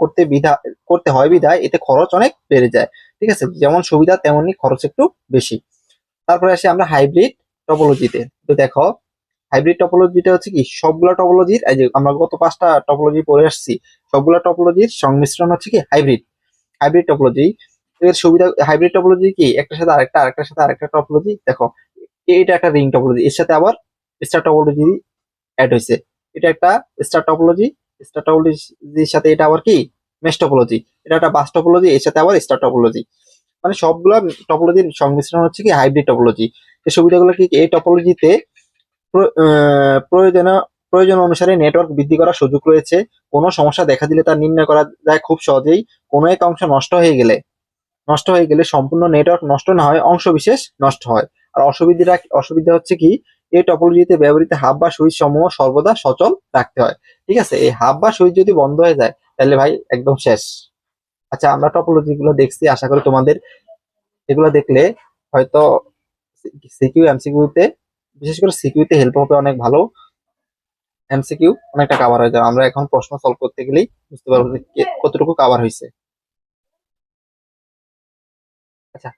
করতে হয় বিধায় এতে খরচ অনেক বেড়ে যায়। ঠিক আছে, যেমন সুবিধা তেমনি খরচ একটু বেশি। তারপরে আসি আমরা হাইব্রিড টপোলজিতে। তো দেখো, হাইব্রিড টপোলজিটা হচ্ছে কি সবগুলা টপোলজির, এই যে আমরা গত 5টা টপোলজি পড়ে আসছি, সবগুলা টপোলজির সংমিশ্রণ হচ্ছে কি হাইব্রিড। হাইব্রিড টপোলজি এর সুবিধা, হাইব্রিড টপোলজি কি একটার সাথে আরেকটা, আরেকটার সাথে আরেকটা টপোলজি। দেখো, এটা একটা রিং টপোলজি, এর সাথে আবার স্টার টপোলজি অ্যাড হয়েছে। এটা একটা স্টার টপোলজি, স্টার টপোলজির সাথে এটা আবার কি মেশ টপোলজি। এটা একটা বাস টপোলজি, এর সাথে আবার স্টার টপোলজি। মানে সবগুলা টপোলজির সংমিশ্রণ হচ্ছে কি হাইব্রিড টপোলজি। এই সুবিধাগুলো কি, এই টপোলজিতে প্রয়োজনীয় প্রয়োজন অনুসারে নেটওয়ার্ক বৃদ্ধি করার সুযোগ রয়েছে। কোনো সমস্যা দেখা দিলে তা নির্ণয় করা যায় খুব সহজেই। কোনো এক অংশ নষ্ট হয়ে গেলে সম্পূর্ণ নেটওয়ার্ক নষ্ট না হয়, অংশ বিশেষ নষ্ট হয়। আর অসুবিধা হচ্ছে কি, এই টপোলজিতে ব্যবহৃত হাব বা সুইচ সমূহ সর্বদা সচল রাখতে হয়। ঠিক আছে, এই হাব বা সুইচ যদি বন্ধ হয়ে যায় তাহলে ভাই একদম শেষ। আচ্ছা, আমরা টপোলজি গুলো দেখছি, আশা করি তোমাদের এগুলো দেখলে হয়তো সিকিউ এমসিকিউ তে, বিশেষ করে সিকিউ তে হেল্প হবে অনেক ভালো। এমসিকিউ অনেকটা কভার হয়ে যাবে, আমরা এখন প্রশ্ন সলভ করতে গেলেই বুঝতে পারবো যে কতটুকু কভার হয়েছে। আচ্ছা,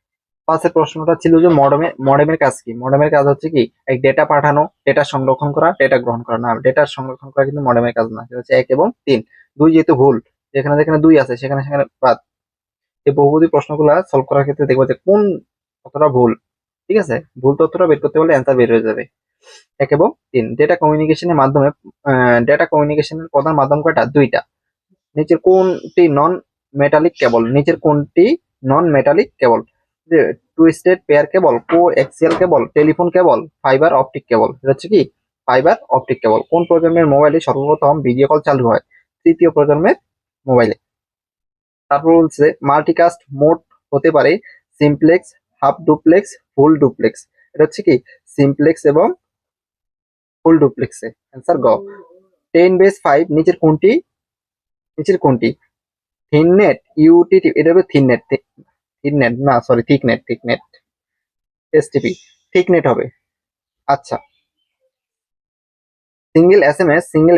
পাঁচের প্রশ্নটা ছিল যে মডেমের কাজ কি। মডেমের কাজ হচ্ছে কি এক ডেটা পাঠানো, ডেটা সংরক্ষণ করা, ডেটা গ্রহণ করা। না, ডেটা সংরক্ষণ করা কিন্তু মডেমের কাজ না, সেটা হচ্ছে 1 এবং 3। 2 যেহেতু ভুল, যেখানে যেখানে 2 আছে সেখানে সেখানে বাদ। এই বহুপদী প্রশ্নগুলো সলভ করার ক্ষেত্রে দেখবো যে কোন কতটা ভুল। ঠিক আছে, ভুল তথ্যটা বের করতে পারলে অ্যান্সার বের হয়ে যাবে। 1 এবং 3 ডেটা কমিউনিকেশনের প্রধান মাধ্যম কয়টা? 2টা। নিচের কোনটি নন মেটালিক কেবল? যে টুইস্টেড পেয়ার কেবল, কো এক্সিয়াল কেবল, টেলিফোন কেবল, ফাইবার অপটিক কেবল। এটা হচ্ছে কি ফাইবার অপটিক কেবল। কোন প্রজন্মের মোবাইলে সর্বপ্রথম ভিডিও কল চালু হয়? 3য় প্রজন্মের মোবাইলে। তারপর বলছে মাল্টিকাস্ট মোড হতে পারে simplex, half duplex, full duplex. এটা হচ্ছে কি সিমপ্লেক্স এবং ফুল ডুপ্লেক্সে। অ্যান্সার গ। 10 বেস 5 নিচের কোনটি থিননেট ইউটিটি? এটা হবে থিননেট, থিননেট না, সরি থিকনেট এসটিপি, থিকনেট হবে। আচ্ছা, সিঙ্গেল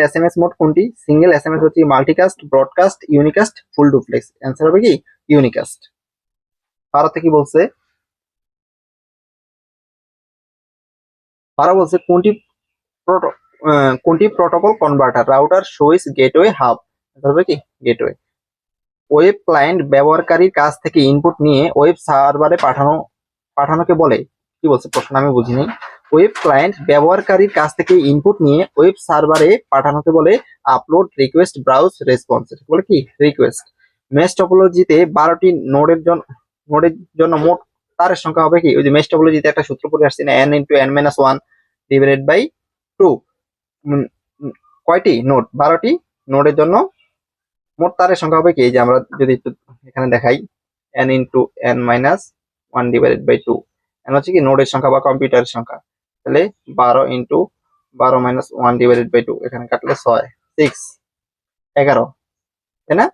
এসএমএস মোড কোনটি? সিঙ্গেল এসএমএস হচ্ছে multicast, broadcast, unicast, full duplex. Answer হবে কি ইউনিকাস্ট। ভারতে কি বলছে? ভারত বলছে কোনটি protocol converter? Router, switch, gateway, hub. Answer হবে কি গেটওয়ে। ওয়েব ক্লায়েন্ট ব্যবহারকারীর কাছ থেকে ইনপুট নিয়ে ওয়েব সার্ভারে পাঠানোকে বলে, কি বলছে প্রশ্ন আমি বুঝিনি। ওয়েব ক্লায়েন্ট ব্যবহারকারীর কাছ থেকে ইনপুট নিয়ে ওয়েব সার্ভারে পাঠানোকে বলে আপলোড, রিকোয়েস্ট, ব্রাউজ, রেসপন্স। বলে কি রিকোয়েস্ট। মেশ টপোলজিতে 12টি নোডের জন্য মোট তারের সংখ্যা হবে কি? ওই যে মেশ টপোলজিতে একটা সূত্র পড়ে আসছে না, n into n minus one divided by two. কয়টি নোড? 12টি নোডের জন্য মোট তারের সংখ্যা হবে কি? এই যে আমরা যদি একটু এখানে দেখাই, n into n minus 1/2। n হচ্ছে কি নোডের সংখ্যা বা কম্পিউটারের সংখ্যা, তাহলে 12 ইন্টু 12 মাইনাস 1/2, এখানে কাটলে 6 6 11, তাই না?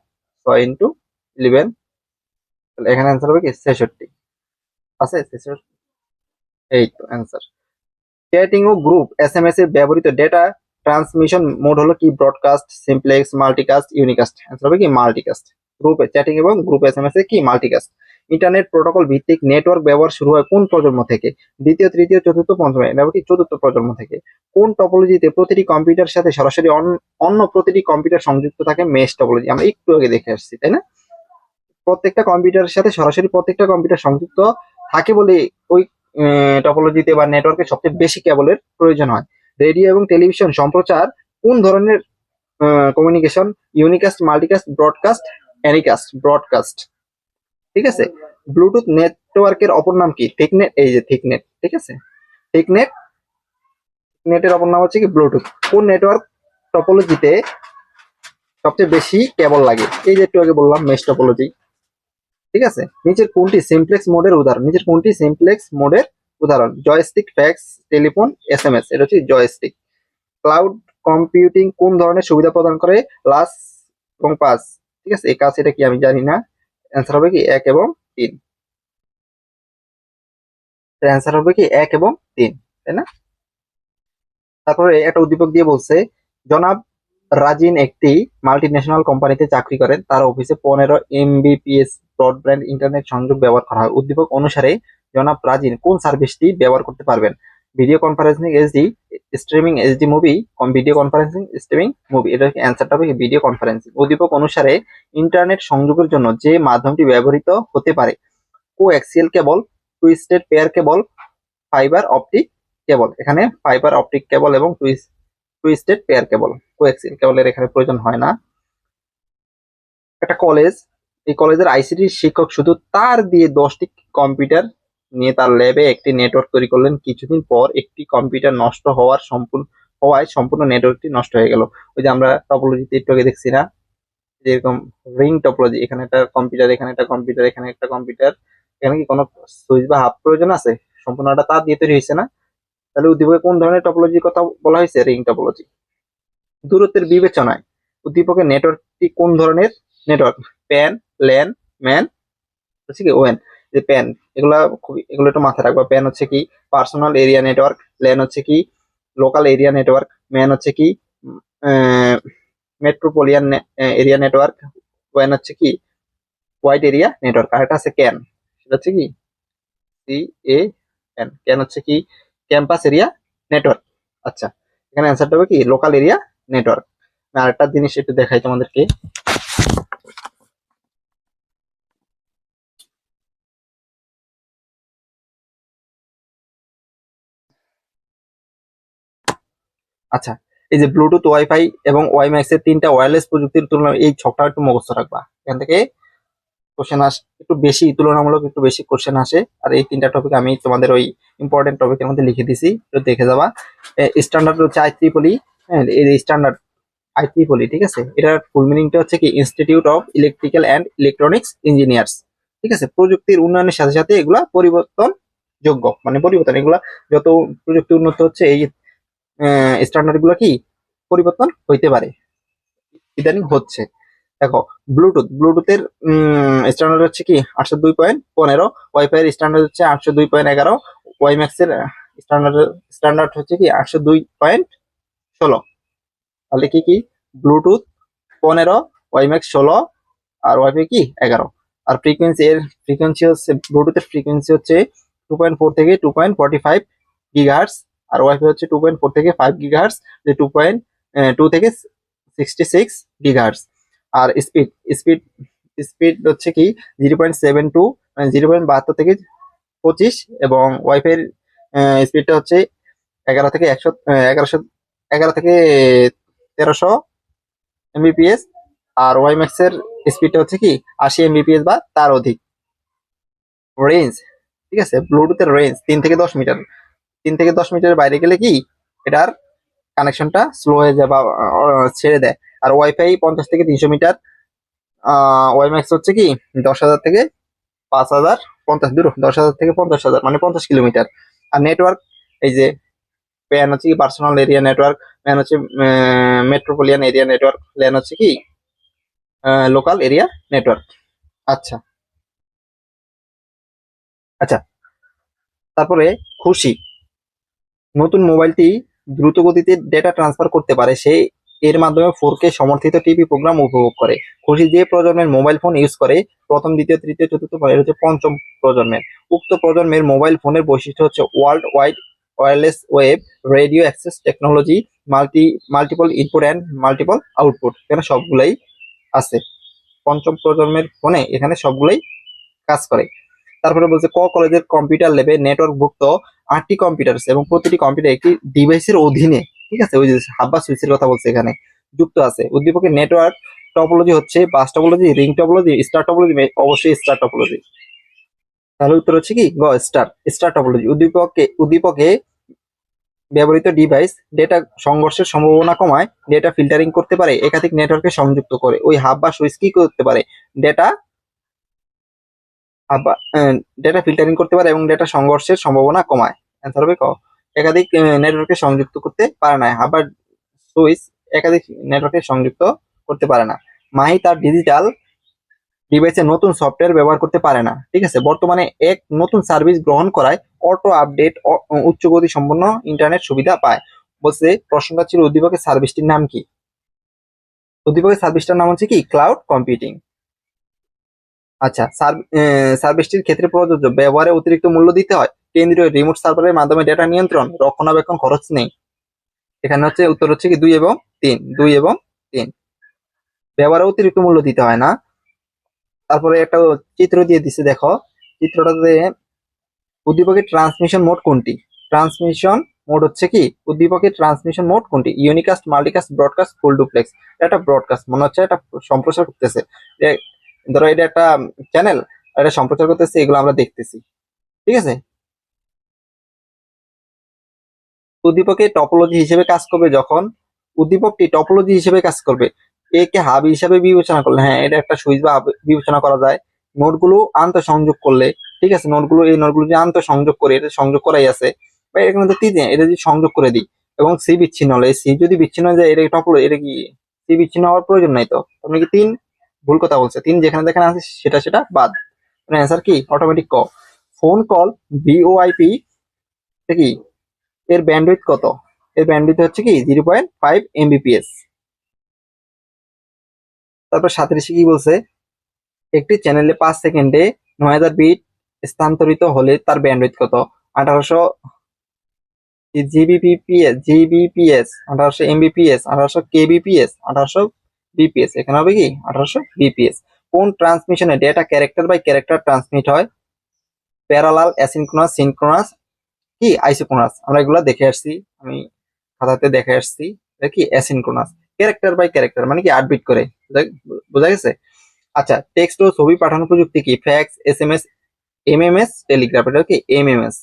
6 ইন্টু 11, তাহলে এখানে অ্যান্সার হবে কি 66 আছে 66। এই তো অ্যান্সার। চ্যাটিং ও গ্রুপ এসএমএস এর ব্যবহৃত ডেটা ট্রান্সমিশন মোড হলো কি broadcast, simplex, multicast, unicast. Answer হবে কি মাল্টিকাস্ট। গ্রুপে চ্যাটিং এবং গ্রুপ এসএমএস এ কি মাল্টিকাস্ট। ইন্টারনেট প্রোটোকল ভিত্তিক নেটওয়ার্ক ব্যবহার শুরু হয় কোন প্রজন্ম থেকে? দ্বিতীয়, তৃতীয়, চতুর্থ, পঞ্চম, এটা হবে কি চতুর্থ প্রজন্ম থেকে। কোন টপোলজিতে প্রতিটি কম্পিউটার সাথে সরাসরি অন্য প্রতিটি কম্পিউটার সংযুক্ত থাকে? মেশ টপোলজি, আমরা একটু আগে দেখে আসছি, তাই না? প্রত্যেকটা কম্পিউটারের সাথে সরাসরি প্রত্যেকটা কম্পিউটার সংযুক্ত থাকে বলে ওই টপোলজিতে বা নেটওয়ার্কে সবচেয়ে বেশি কেবলের প্রয়োজন হয়। রেডিও এবং টেলিভিশন সম্প্রচার কোন ধরনের communication? Unicast, multicast, broadcast, anycast. Broadcast, ঠিক আছে। ব্লুটুথ নেটওয়ার্কের অপর নাম কি? থিকনেট, এই যে থিকনেট, ঠিক আছে। থিকনেট, নেটের অপর নাম হচ্ছে কি ব্লুটুথ। কোন নেটওয়ার্ক টপোলজিতে সবচেয়ে বেশি কেবল লাগে? এই যে একটু আগে বললাম মেশ টপোলজি, ঠিক আছে। নিচের কোনটি সিমপ্লেক্স মোডের উদাহরণ? নিচের কোনটি সিমপ্লেক্স মোডের উদাহরণ? Joystick, fax, telephone, SMS. এটা হচ্ছে জয়স্টিক। ক্লাউড কম্পিউটিং কোন ধরনের সুবিধা প্রদান করে? লাস এবং পাস, ঠিক আছে। এই কাজ এটা কি আমি জানি না। অ্যান্সার হবে কি 1 এবং 3। অ্যান্সার হবে কি 1 এবং 3, তাই না? তারপরে একটা উদ্দীপক দিয়ে বলছে, জনাব রাজিন একটি মাল্টিন্যাশনাল কোম্পানিতে চাকরি করেন, তার অফিসে 15 এমবিপিএস ব্রডব্যান্ড ইন্টারনেট সংযোগ ব্যবহার করা হয়। উদ্দীপক অনুসারে জনাব রাজিন কোন সার্ভিসটি ব্যবহার করতে পারবেন? Video conferencing HD, streaming HD movie, video conferencing streaming movie. এটা অ্যান্সারটা হবে ভিডিও কনফারেন্সিং। উদ্দীপক অনুসারে ইন্টারনেট সংযোগের জন্য যে মাধ্যমটি ব্যবহৃত হতে পারে? কোএক্সিয়াল কেবল, টুইস্টেড পেয়ার কেবল, ফাইবার অপটিক কেবল। এখানে ফাইবার অপটিক কেবল এবং টুইস্টেড পেয়ার কেবল, কোএক্সিয়াল কেবলের এখানে প্রয়োজন হয় না। একটা কলেজ, এই কলেজের আইসিটি শিক্ষক শুধু তার দিয়ে 10টি কম্পিউটার নিয়ে তার ল্যাবে একটি নেটওয়ার্ক তৈরি করলেন। কিছুদিন পর একটি কম্পিউটার নষ্ট হওয়ায় সম্পূর্ণ নেটওয়ার্কটি নষ্ট হয়ে গেল। ওই যে আমরা টপোলজিতে একটু আগে দেখছি না, যেরকম রিং টপোলজি, এখানে একটা কম্পিউটার, এখানে একটা কম্পিউটার, এখানে একটা কম্পিউটার, এখানে কি কোনো সুইচ বা হাব প্রয়োজন আছে? সম্পূর্ণটা তার দিয়ে তৈরি হয়েছে না? তাহলে উদ্দীপকে কোন ধরনের টপোলজির কথা বলা হয়েছে? Ring topology. দূরত্বের বিবেচনায় উদ্দীপকের নেটওয়ার্কটি কোন ধরনের নেটওয়ার্ক? প্যান, ল্যান, ম্যান, হচ্ছে কি ওএন। যে প্যান, এগুলো একটু মাথায় রাখবা। প্যান হচ্ছে কি পার্সোনাল এরিয়া নেটওয়ার্ক, ল্যান হচ্ছে কি লোকাল এরিয়া নেটওয়ার্ক, ম্যান হচ্ছে কি মেট্রোপলিয়ান এরিয়া নেটওয়ার্ক, ওএন হচ্ছে কি ওয়াইড এরিয়া নেটওয়ার্ক। আর এটা আছে ক্যান, সেটা হচ্ছে কি সি এ এন। ক্যান হচ্ছে কি ক্যাম্পাস এরিয়া নেটওয়ার্ক। আচ্ছা, এখানে অ্যান্সারটা হবে কি লোকাল এরিয়া নেটওয়ার্ক। আর একটা জিনিস একটু দেখাই তোমাদেরকে। আচ্ছা, এই যে ব্লুটুথ, ওয়াইফাই এবং ওয়াইম্যাক্স এর তিনটা ওয়্যারলেস প্রযুক্তির তুলনা, এই ছকটা একটু মুখস্থ রাখবা। এখান থেকে কোশ্চেন একটু বেশি, তুলনামূলক একটু বেশি কোশ্চেন আসে। আর এই তিনটা টপিক আমি তোমাদের ওই ইম্পর্টেন্ট টপিকের মধ্যে লিখে দিছি, একটু দেখে যাবা। স্ট্যান্ডার্ড হচ্ছে আইট্রিপলি, হ্যাঁ এই স্ট্যান্ডার্ড আইট্রিপলি, ঠিক আছে। এটার ফুল মিনিংটা হচ্ছে কি institute of electrical and electronics engineers, ঠিক আছে। প্রযুক্তির উন্নয়নের সাথে সাথে এগুলা পরিবর্তন যোগ্য, মানে পরিবর্তন, এগুলা যত প্রযুক্তি উন্নত হচ্ছে এই স্ট্যান্ডার্ড গুলো কি পরিবর্তন হইতে পারে, ইদানিং হচ্ছে। দেখো, ব্লুটুথের স্ট্যান্ডার্ড হচ্ছে কি 802.15, ওয়াইফাই এর স্ট্যান্ডার্ড হচ্ছে 802.11, ওয়াইম্যাক্স এর স্ট্যান্ডার্ড হচ্ছে কি 802.16। তাহলে কি কি ব্লুটুথ 15, ওয়াইম্যাক্স 16, আর ওয়াইফাই কি 11। আর ফ্রিকোয়েন্সি হচ্ছে ব্লুটুথের ফ্রিকোয়েন্সি হচ্ছে 2.4 থেকে 2.45 গিগাহার্টজ, আর ওয়াইফাই হচ্ছে 2.4 থেকে 5 গিগাহার্টজ, যে 2.2 থেকে 66 গিগাহার্টজ। আর স্পিড স্পিড হচ্ছে কি 0.72, 0.72 থেকে 25, এবং ওয়াইফাই স্পিডটা হচ্ছে 11 থেকে 100, 11 থেকে 1300 এমবিপিএস। আর ওয়াইম্যাক্স এর স্পিডটা হচ্ছে কি 80 এমবিপিএস বা তার অধিক। রেঞ্জ, ঠিক আছে, ব্লুটুথের রেঞ্জ 3 থেকে 10 মিটার। 3 থেকে 10 মিটারের বাইরে গেলে কি এটার কানেকশনটা স্লো হয়ে যায় বা ছেড়ে দেয়। আর ওয়াইফাই 50 থেকে 300 মিটার। ওয়াইম্যাক্স হচ্ছে কি 10,000 থেকে 5,000, 50 দূর 10,000 থেকে 50,000 মানে 50 কিলোমিটার। আর নেটওয়ার্ক এই যে প্যান হচ্ছে কি পার্সোনাল এরিয়া নেটওয়ার্ক, ম্যান হচ্ছে মেট্রোপলিয়ান এরিয়া নেটওয়ার্ক, ল্যান হচ্ছে কি লোকাল এরিয়া নেটওয়ার্ক। আচ্ছা আচ্ছা, তারপরে খুশি, নতুন মোবাইলটি দ্রুত গতিতে ডেটা ট্রান্সফার করতে পারে, সে এর মাধ্যমে 4K সমর্থিত টিভি প্রোগ্রাম উপভোগ করে। খুশি যে প্রজন্মের মোবাইল ফোন ইউজ করে, প্রথম, দ্বিতীয়, তৃতীয়, চতুর্থ, এর হচ্ছে পঞ্চম প্রজন্মের। উক্ত প্রজন্মের মোবাইল ফোনের বৈশিষ্ট্য হচ্ছে world wide wireless web radio access technology, multiple input and multiple output, এখানে সবগুলাই আছে। পঞ্চম প্রজন্মের ফোনে এখানে সবগুলাই কাজ করে। তারপরে বলছে কলেজের কম্পিউটার ল্যাবে নেটওয়ার্কভুক্ত 8টি কম্পিউটার আছে এবং প্রতিটি কম্পিউটার একটি ডিভাইসের অধীনে, ঠিক আছে, ওই যে হাব বা সুইচের কথা বলছে এখানে, যুক্ত আছে। উদ্দীপকের নেটওয়ার্ক টপোলজি হচ্ছে bus topology, ring topology, star topology, অবশ্যই স্টার টপোলজি। তাহলে উত্তর হচ্ছে কি গ স্টার টপোলজি। উদ্দীপকে ব্যবহৃত ডিভাইস ডেটা সংঘর্ষের সম্ভাবনা কমায়, ডেটা ফিল্টারিং করতে পারে, একাধিক নেটওয়ার্কে সংযুক্ত করে। ওই হাব বা সুইচ কি করতে পারে? ডেটা ডেটা ফিল্টারিং করতে পারে এবং ডেটা সংঘর্ষের সম্ভাবনা কমায়। অ্যান্সার হবে ক। একাধিক নেটওয়ার্কে সংযুক্ত করতে পারে না, আবার সুইচ একাধিক নেটওয়ার্কে সংযুক্ত করতে পারে না। মাহি তার ডিজিটাল ডিভাইসে নতুন সফটওয়্যার ব্যবহার করতে পারে না, ঠিক আছে। বর্তমানে এক নতুন সার্ভিস গ্রহণ করায় অটো আপডেট উচ্চ গতি সম্পন্ন ইন্টারনেট সুবিধা পায়। বলছে প্রশ্নটা ছিল উদ্দীপকের সার্ভিসটির নাম কি? উদ্দীপকের সার্ভিসটার নাম হচ্ছে কি ক্লাউড কম্পিউটিং। আচ্ছা, সার্ভিসটির ক্ষেত্রে প্রযোজ্য, ব্যবহারে অতিরিক্ত মূল্য দিতে হয়, কেন্দ্রীয় রিমোট সার্ভারের মাধ্যমে ডেটা নিয়ন্ত্রণ, রক্ষণাবেক্ষণ খরচ নেই। এখানে হচ্ছে উত্তর হচ্ছে কি 2 এবং 3, 2 এবং 3। ব্যবহারে অতিরিক্ত মূল্য দিতে হয় না। তারপরে একটা চিত্র দিয়ে দিছে, দেখো চিত্রটাতে উদ্দীপকের ট্রান্সমিশন মোড কোনটি? ট্রান্সমিশন মোড হচ্ছে কি উদ্দীপকের ট্রান্সমিশন মোড কোনটি? Unicast, multicast, broadcast, full duplex. এটা ব্রডকাস্ট, মনে হচ্ছে এটা সম্প্রচার করতেছে। ধরো এটা একটা চ্যানেল, এটা সম্প্রচার করতেছে, এগুলো আমরা দেখতেছি, ঠিক আছে। উদ্দীপকে টপোলজি হিসেবে কাজ করবে যখন, উদ্দীপকটি টপোলজি হিসেবে কাজ করবে, একে হাব হিসেবে বিবেচনা করলে, হ্যাঁ এটা একটা সুইচ বা হাব বিবেচনা করা যায়। নোটগুলো আন্তঃসংযোগ করলে, ঠিক আছে, এই নোটগুলো যে আন্তঃসংযোগ করে, এটা সংযোগ করাই আছে, বা এখানে তো তিন, এটা যদি সংযোগ করে দিই এবং সি বিচ্ছিন্ন হলে, সি যদি বিচ্ছিন্ন হয়ে যায়, এটা টপোলজি, এটা কি সি বিচ্ছিন্ন হওয়ার প্রয়োজন নাই তো? আপনি কি তিন ভুল কথা বলছে, তিন যেখানে যেখানে আছে সেটা বাদ। অ্যান্সার কি অটোমেটিক ক। ফোন কল ভিওআইপি কি এর ব্যান্ডউইথ কত? এর ব্যান্ডউইথ হচ্ছে কি 0.5 Mbps। তারপর 37 কি বলছে? একটি চ্যানেলে 5 সেকেন্ডে 9000 বিট স্থানান্তরিত হলে তার ব্যান্ডউইথ কত? 1800 জিবিপিএস, 1800 এমবিপিএস, 1800 কেবিপিএস, 1800 বিপিএস। এখানে হবে কি 1800 বিপিএস। কোন ট্রান্সমিশনে data character by character transmit হয়? প্যারালাল, অ্যাসিনক্রোনাস, সিনক্রোনাস, কি আইসোক্রোনাস? আমরা এগুলো দেখে আসছি, আমি খাতাতে দেখে আসছি। এটা কি অ্যাসিনক্রোনাস। ক্যারেক্টার বাই ক্যারেক্টার মানে কি 8 বিট করে, বোঝা গেছে? আচ্ছা, টেক্সট ও ছবি পাঠানো প্রযুক্তি কি? Fax, SMS, MMS, telegraph. এটা কি এমএমএস।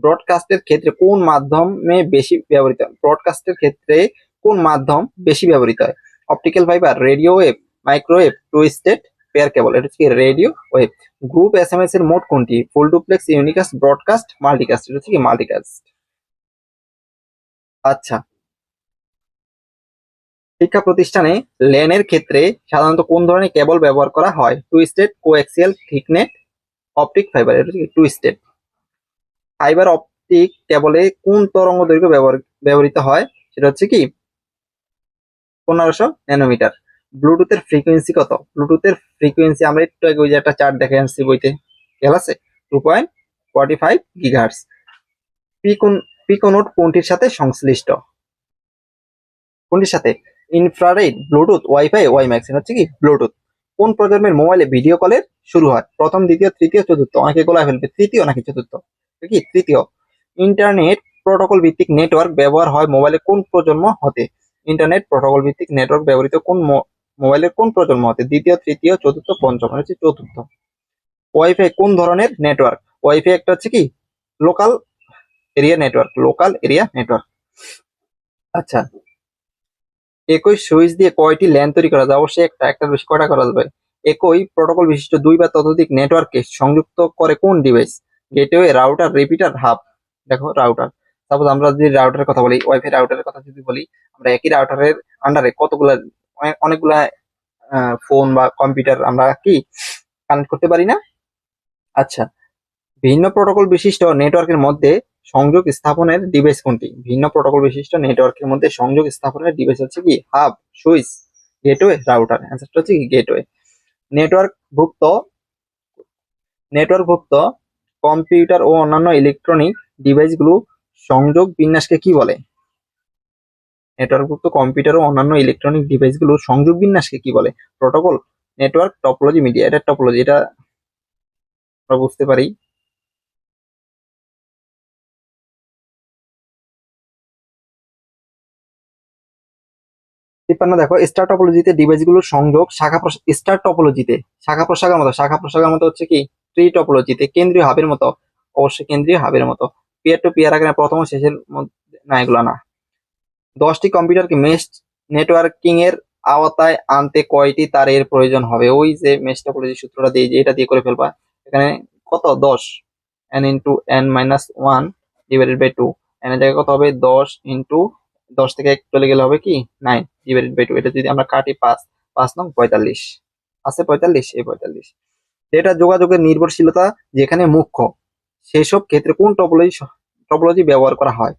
ব্রডকাস্টের ক্ষেত্রে কোন মাধ্যমে বেশি ব্যবহৃত হয়? ব্রডকাস্টের ক্ষেত্রে কোন মাধ্যম বেশি ব্যবহৃত হয়? Optical fibre, radio wave, microwave, twisted pair কেবল। এটা হচ্ছে কি রেডিও ওয়েভ। গ্রুপ এসএমএস এর মোড কোনটি? Full duplex, unicast, broadcast, multicast. এটা হচ্ছে কি মাল্টিকাস্ট। আচ্ছা, শিক্ষা প্রতিষ্ঠানে ল্যানের ক্ষেত্রে সাধারণত কোন ধরনের কেবল ব্যবহার করা হয়? Twisted, coaxial, thicknet, optic fibre. এটা হচ্ছে টুইস্টেড। ফাইবার অপটিক কেবলে কোন তরঙ্গ দৈর্ঘ্য ব্যবহৃত হয়? সেটা হচ্ছে কি 1500 ন্যানোমিটার। ব্লুটুথের ফ্রিকোয়েন্সি কত? ব্লুটুথের ফ্রিকোয়েন্সি আমরা একটু আগে ওই যে একটা চার্ট দেখে আসছি বইতে, খেয়াল আছে? 2.45 গিগাহার্টজ। পিকোনোট কোনটির সাথে সংশ্লিষ্ট? কোনটির সাথে? Infrared, Bluetooth, wifi, WiMAX. হচ্ছে কি ব্লুটুথ। কোন প্রজন্মের মোবাইলে ভিডিও কলের শুরু হয়? প্রথম, দ্বিতীয়, তৃতীয়, চতুর্থ? অনেকে গোলায় ফেলবে, তৃতীয় নাকি চতুর্থ? কি তৃতীয়। ইন্টারনেট প্রোটোকল ভিত্তিক নেটওয়ার্ক ব্যবহার হয় মোবাইলে কোন প্রজন্ম হতে? ইন্টারনেট প্রোটোকল ভিত্তিক নেটওয়ার্ক ব্যবহৃত কোন মোবাইলের কোন প্রজন্ম হতে? দ্বিতীয়, তৃতীয়, চতুর্থ, পঞ্চম? হচ্ছে চতুর্থ। ওয়াইফাই কোন ধরনের নেটওয়ার্ক? ওয়াইফাই একটা হচ্ছে কি local area network, local area network. আচ্ছা, একই সুইচ দিয়ে কয়টি ল্যান তৈরি করা যায়? অবশ্যই একটা, একটার বেশি কয়টা করা যাবে? একই প্রোটোকল বিশিষ্ট দুই বা ততোধিক নেটওয়ার্ককে সংযুক্ত করে কোন device? Gateway, router, repeater, hub. দেখো রাউটার, সাপোজ আমরা যদি রাউটারের কথা বলি, ওয়াইফাই রাউটারের কথা যদি বলি, আমরা একই রাউটারের আন্ডারে কতগুলা অনেকগুলা ফোন বা কম্পিউটার আমরা কি কানেক্ট করতে পারি না? আচ্ছা, ভিন্ন প্রোটোকল বিশিষ্ট নেটওয়ার্কের মধ্যে সংযোগ স্থাপনের ডিভাইস কোনটি? ভিন্ন প্রোটোকল বিশিষ্ট নেটওয়ার্কের মধ্যে সংযোগ স্থাপনের ডিভাইস হচ্ছে কি হাব, সুইচ, গেটওয়ে, রাউটার। অ্যান্সারটা হচ্ছে কি গেটওয়ে। নেটওয়ার্কভুক্ত নেটওয়ার্কভুক্ত কম্পিউটার ও অন্যান্য ইলেকট্রনিক ডিভাইসগুলো সংযোগ বিন্যাসকে কি বলে? নেটওয়ার্কভুক্ত কম্পিউটার ও অন্যান্য ইলেকট্রনিক ডিভাইসগুলো সংযোগ বিন্যাসকে কি বলে? Protocol, network, topology, media. এটা টপোলজি, এটা আমরা বুঝতে পারি। তিপ্পান্ন দেখো, স্টার টপোলজিতে ডিভাইসগুলোর সংযোগ স্টার টপোলজিতে শাখা প্রশাখার মতো হচ্ছে কি ট্রি টপোলজিতে কেন্দ্রীয় হাবের মতো, অবশ্যই কেন্দ্রীয় হাবের মতো। পিয়ার টু পিয়ার আগে প্রথম ও শেষের মধ্যে না, এগুলো না। 10টি কম্পিউটারকে মেশ নেটওয়ার্কিং এর আওতায় আনতে কয়টি তারের প্রয়োজন হবে? ওই যে মেশ টপোলজি সূত্রটা দিয়ে, যে এটা দিয়ে করে ফেলবা। এখানে কত? 10 n into n minus 1 divided by 2। n এর জায়গায় কত হবে? 10 ইন্টু 10 থেকে 1 চলে গেলে হবে কি 9 ডিভাইডেড বাই 2। এটা যদি আমরা কাটি 5, 5 নং 45 আছে, 45, এই 45। ডেটা যোগাযোগের নির্ভরশীলতা যেখানে মুখ্য, সেসব ক্ষেত্রে কোন টপোলজি ব্যবহার করা হয়?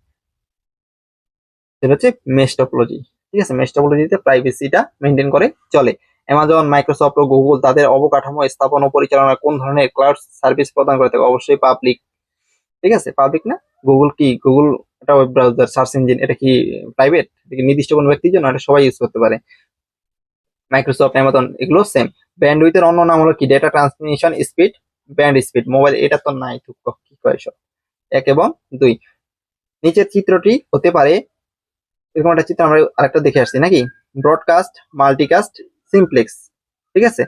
সেটা হচ্ছে মেশ টপোলজি। ঠিক আছে, মেশ টপোলজিতে প্রাইভেসিটা মেনটেন করে চলে। অ্যামাজন, মাইক্রোসফট ও গুগল তাদের অবকাঠামো স্থাপন ও পরিচালনা কোন ধরনের ক্লাউড সার্ভিস প্রদান করে থাকে? অবশ্যই পাবলিক। ঠিক আছে, পাবলিক না। গুগল কি, গুগল এটা ওয়েব ব্রাউজার, সার্চ ইঞ্জিন, এটা কি প্রাইভেট? এটা কি নির্দিষ্ট কোনো ব্যক্তির জন্য? এটা সবাই ইউজ করতে পারে। মাইক্রোসফট, অ্যামাজন এগুলো সেম। ব্যান্ডউইথের অন্য নাম হলো কি? Data transmission speed, band speed. Mobile এটা তো নাই, কি কয় সব 1 এবং 2। নিচের চিত্রটি হতে পারে, এরকম একটা চিত্র আমরা আরেকটা দেখে আসছি নাকি? Broadcast, multicast, simplex. ঠিক আছে,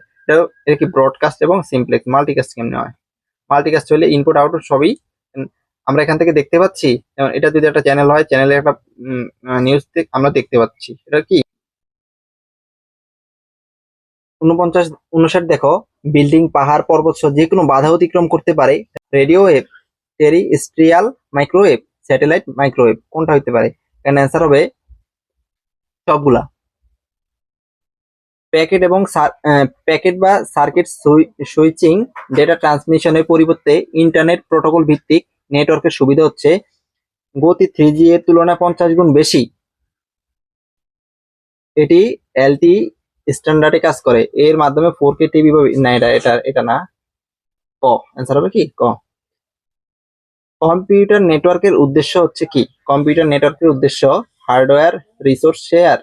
এটা কি ব্রডকাস্ট এবং সিমপ্লেক্স। মাল্টিকাস্ট কেমনে হয়? মাল্টিকাস্ট হলে ইনপুট আউটপুট সবই আমরা এখান থেকে দেখতে পাচ্ছি। যেমন এটা যদি একটা চ্যানেল হয়, চ্যানেলে একটা নিউজ আমরা দেখতে পাচ্ছি। এটা কি 49, 59 দেখো, বিল্ডিং, পাহাড়, পর্বত যে কোনো বাধা অতিক্রম করতে পারে। Radio wave, terrestrial microwave, satellite microwave. কোনটা হতে পারে? এখানে অ্যান্সার হবে সবগুলা। প্যাকেট বা সার্কিট সুইচিং ডেটা ট্রান্সমিশনের পরিবর্তে ইন্টারনেট প্রোটোকল ভিত্তিক নেটওয়ার্কের সুবিধা হচ্ছে গতি 3G এর তুলনায় 50 গুণ বেশি। এটি এলটি স্ট্যান্ডার্ডে কাজ করে। এর মাধ্যমে 4K টিভি না, এটা না। ক, অ্যান্সার হবে কি ক। কম্পিউটার নেটওয়ার্কের উদ্দেশ্য হচ্ছে কি? কম্পিউটার নেটওয়ার্কের উদ্দেশ্য হার্ডওয়্যার রিসোর্স শেয়ার,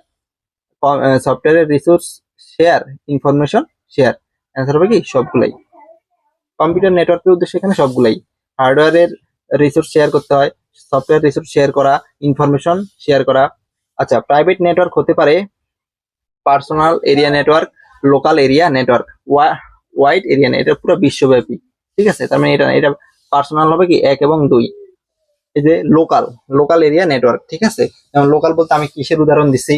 সফটওয়্যারের resource share, information share. Answer হবে কি সবগুলাই। কম্পিউটার নেটওয়ার্কের উদ্দেশ্য এখানে সবগুলাই। হার্ডওয়্যারের রিসোর্স শেয়ার করতে হয়, সফটওয়্যার রিসোর্স শেয়ার করা, ইনফরমেশন শেয়ার করা। আচ্ছা, প্রাইভেট নেটওয়ার্ক হতে পারে personal area network, local area network, wide area, এটা পুরো বিশ্বব্যাপী। ঠিক আছে, তার মানে এটা পার্সোনাল হবে কি 1 এবং 2। এই যে লোকাল এরিয়া নেটওয়ার্ক। ঠিক আছে, যেমন লোকাল বলতে আমি কিসের উদাহরণ দিচ্ছি?